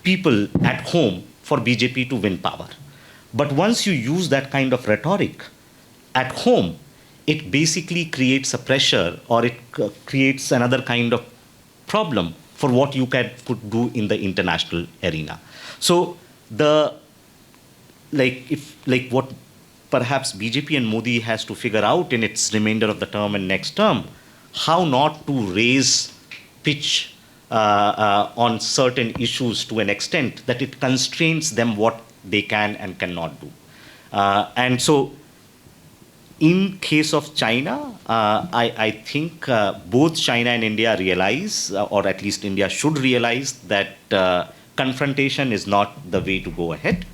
people at home for BJP to win power. But once you use that kind of rhetoric at home, it basically creates a pressure, or it creates another kind of problem for what you could do in the international arena. So what perhaps BJP and Modi has to figure out in its remainder of the term and next term, how not to raise pitch on certain issues to an extent that it constrains them what they can and cannot do. And so in case of China, I think both China and India realize, or at least India should realize, that confrontation is not the way to go ahead.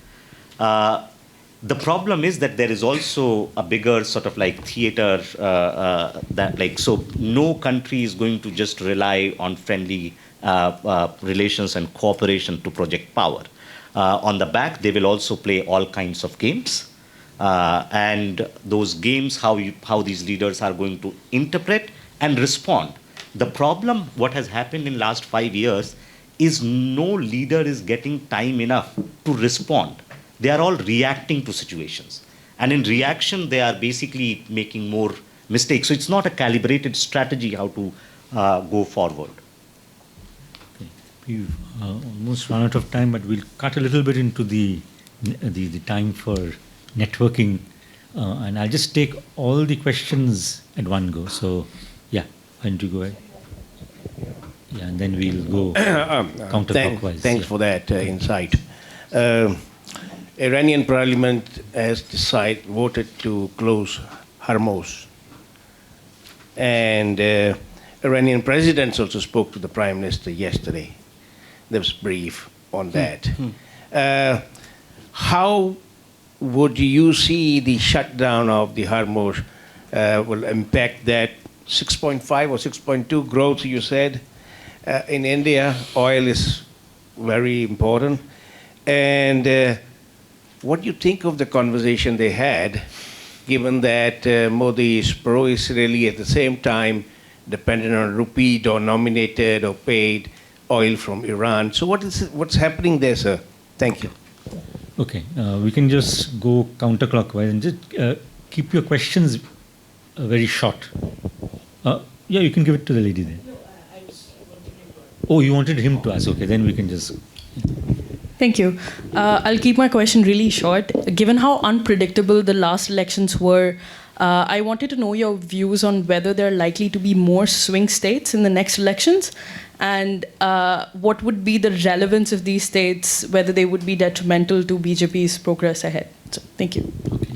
The problem is that there is also a bigger sort of like theater so no country is going to just rely on friendly relations and cooperation to project power. On the back, they will also play all kinds of games. And those games, how these leaders are going to interpret and respond. The problem, what has happened in last 5 years, is no leader is getting time enough to respond. They are all reacting to situations. And in reaction, they are basically making more mistakes. So it's not a calibrated strategy how to go forward. Okay. We've almost run out of time, but we'll cut a little bit into the time for networking. And I'll just take all the questions at one go. So, yeah, why don't you go ahead? Yeah, and then we'll go counterclockwise. Thanks for that insight. Iranian parliament has voted to close Hormuz. And Iranian president also spoke to the prime minister yesterday. There was brief on that. How would you see the shutdown of the Hormuz will impact that 6.5 or 6.2 growth you said? In India, oil is very important. And what do you think of the conversation they had, given that Modi is pro-Israeli at the same time dependent on rupee-denominated or paid oil from Iran? So what's happening there, sir? Thank you. Okay, we can just go counterclockwise and just keep your questions very short. Yeah, you can give it to the lady there. Oh, you wanted him to ask. Okay, then we can just... Thank you. I'll keep my question really short. Given how unpredictable the last elections were, I wanted to know your views on whether there are likely to be more swing states in the next elections, and what would be the relevance of these states, whether they would be detrimental to BJP's progress ahead. So, thank you. Okay.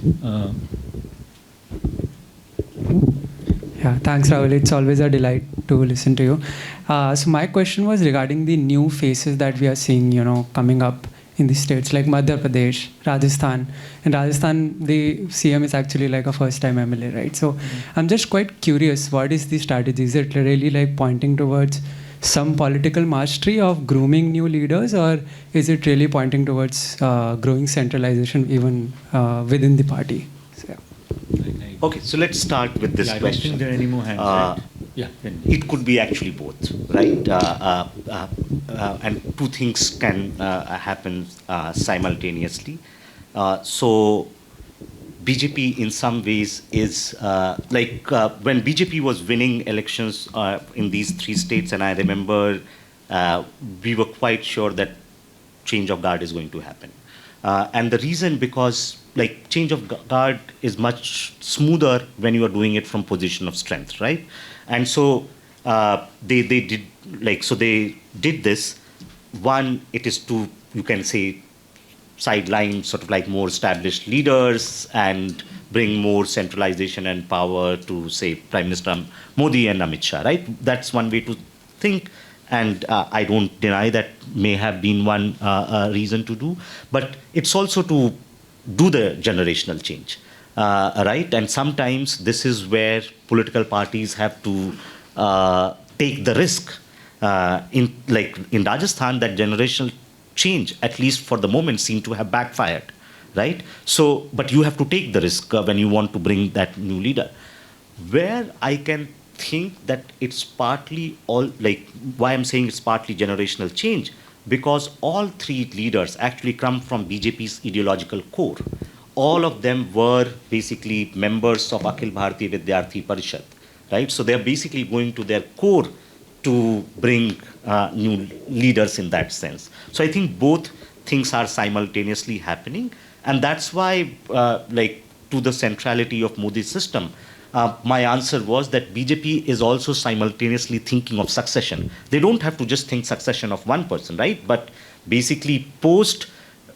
Yeah, thanks, Rahul. It's always a delight to listen to you. So my question was regarding the new faces that we are seeing, coming up in the states like Madhya Pradesh, Rajasthan. In Rajasthan, the CM is actually like a first-time MLA, right? So I'm just quite curious, what is the strategy? Is it really like pointing towards some political mastery of grooming new leaders, or is it really pointing towards growing centralization even within the party? So, yeah. Okay, so let's start with this I don't question. think there are any more hands. Right? Yeah. It could be actually both, right? And two things can happen simultaneously. So BJP in some ways is when BJP was winning elections in these three states, and I remember we were quite sure that change of guard is going to happen. And the reason, because change of guard is much smoother when you are doing it from position of strength, right? And so they did they did this. One, it is to, you can say, sideline sort of like more established leaders and bring more centralization and power to, say, Prime Minister Modi and Amit Shah, right? That's one way to think. And I don't deny that may have been one reason to do. But it's also to do the generational change, right? And sometimes this is where political parties have to take the risk. In Rajasthan, that generational change, at least for the moment, seemed to have backfired, right? So, but you have to take the risk when you want to bring that new leader. Where I can think that it's partly why I'm saying it's partly generational change, because all three leaders actually come from BJP's ideological core. All of them were basically members of Akhil Bharatiya Vidyarthi Parishad, right? So they're basically going to their core to bring new leaders in that sense. So I think both things are simultaneously happening, and that's why, to the centrality of Modi's system, my answer was that BJP is also simultaneously thinking of succession. They don't have to just think succession of one person, right? But basically post,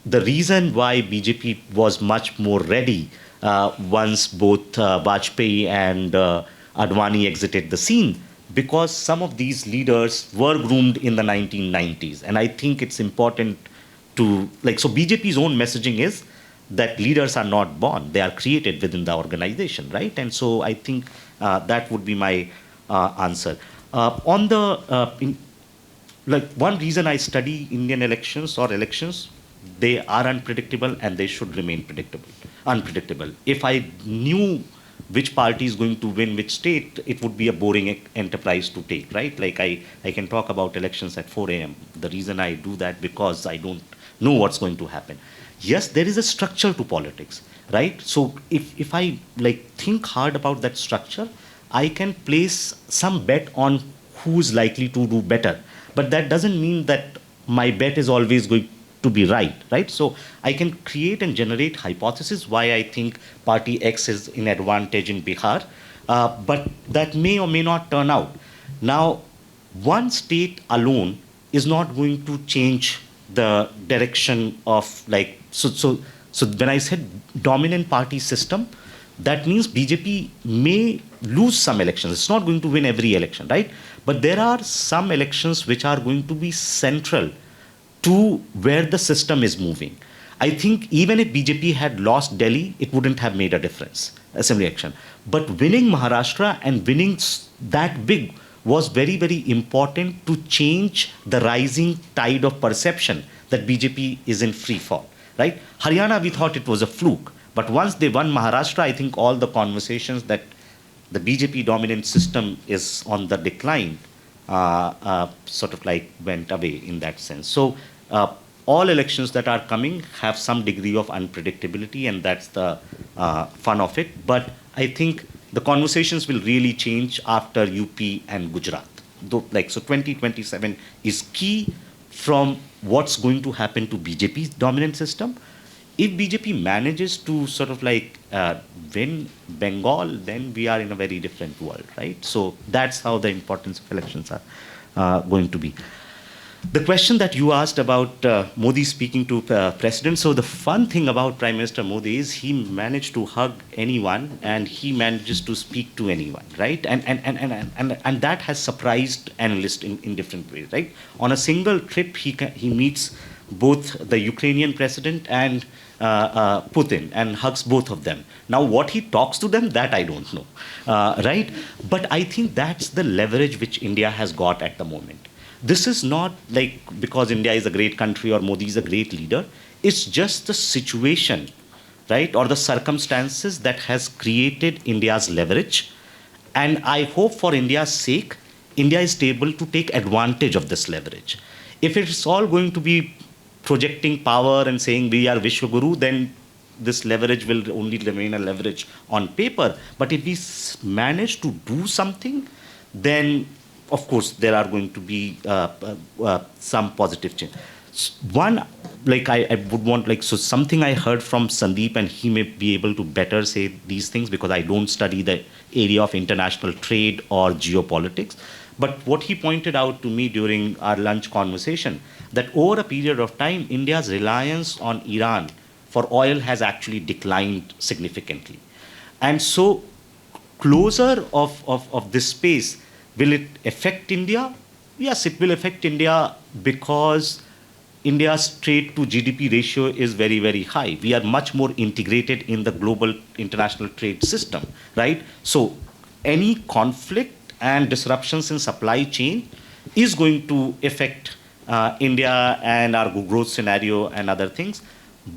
the reason why BJP was much more ready once both Vajpayee and Advani exited the scene, because some of these leaders were groomed in the 1990s. And I think it's important to, so BJP's own messaging is that leaders are not born, they are created within the organization, right? And so I think that would be my answer. On the, one reason I study Indian elections or elections, they are unpredictable and they should remain unpredictable. If I knew which party is going to win which state, it would be a boring enterprise to take, right? I can talk about elections at 4 a.m. The reason I do that, because I don't know what's going to happen. Yes, there is a structure to politics, right? So if I think hard about that structure, I can place some bet on who's likely to do better. But that doesn't mean that my bet is always going to be right? So I can create and generate hypotheses why I think party X is in advantage in Bihar, but that may or may not turn out. Now, one state alone is not going to change the direction of so when I said dominant party system, that means BJP may lose some elections. It's not going to win every election, right? But there are some elections which are going to be central to where the system is moving. I think even if BJP had lost Delhi, it wouldn't have made a difference, assembly election. But winning Maharashtra and winning that big was very, very important to change the rising tide of perception that BJP is in free fall, right? Haryana, we thought it was a fluke. But once they won Maharashtra, I think all the conversations that the BJP dominant system is on the decline sort of went away in that sense. So all elections that are coming have some degree of unpredictability, and that's the fun of it. But I think the conversations will really change after UP and Gujarat. So 2027 is key from what's going to happen to BJP's dominant system. If BJP manages to sort of like win Bengal, then we are in a very different world, right? So that's how the importance of elections are going to be. The question that you asked about Modi speaking to president, so the fun thing about Prime Minister Modi is he managed to hug anyone and he manages to speak to anyone, right? And that has surprised analysts in different ways, right? On a single trip, he meets both the Ukrainian president and Putin and hugs both of them. Now, what he talks to them, that I don't know, right? But I think that's the leverage which India has got at the moment. This is not like because India is a great country or Modi is a great leader. It's just the situation, right, or the circumstances that has created India's leverage. And I hope for India's sake, India is able to take advantage of this leverage. If it's all going to be projecting power and saying we are Vishwaguru, then this leverage will only remain a leverage on paper. But if we manage to do something, then of course, there are going to be some positive change. One, like I would want, like, so something I heard from Sandeep, and he may be able to better say these things because I don't study the area of international trade or geopolitics. But what he pointed out to me during our lunch conversation, that over a period of time, India's reliance on Iran for oil has actually declined significantly. And so, closer of this space, will it affect India? Yes, it will affect India because India's trade to GDP ratio is very, very high. We are much more integrated in the global international trade system, right? So any conflict and disruptions in supply chain is going to affect India and our growth scenario and other things.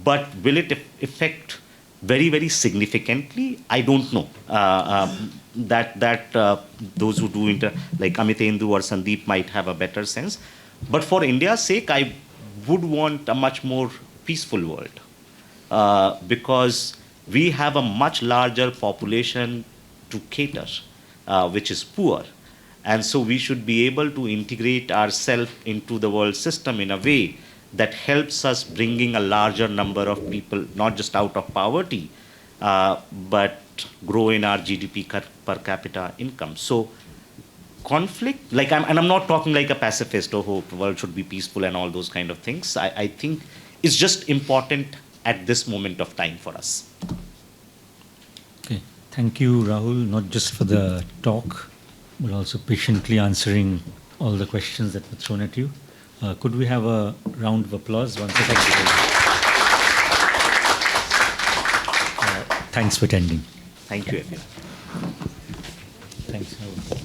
But will it affect very, very significantly? I don't know. Those who do like Amitendu or Sandeep might have a better sense. But for India's sake, I would want a much more peaceful world because we have a much larger population to cater, which is poor. And so we should be able to integrate ourselves into the world system in a way that helps us bringing a larger number of people, not just out of poverty, but grow in our GDP per capita income. So conflict, like I'm not talking like a pacifist, oh, the world should be peaceful and all those kind of things. I think it's just important at this moment of time for us. Okay, thank you, Rahul, not just for the talk, but also patiently answering all the questions that were thrown at you. Could we have a round of applause once again? Thanks for attending. Thank you, everyone. Thanks, Rahul.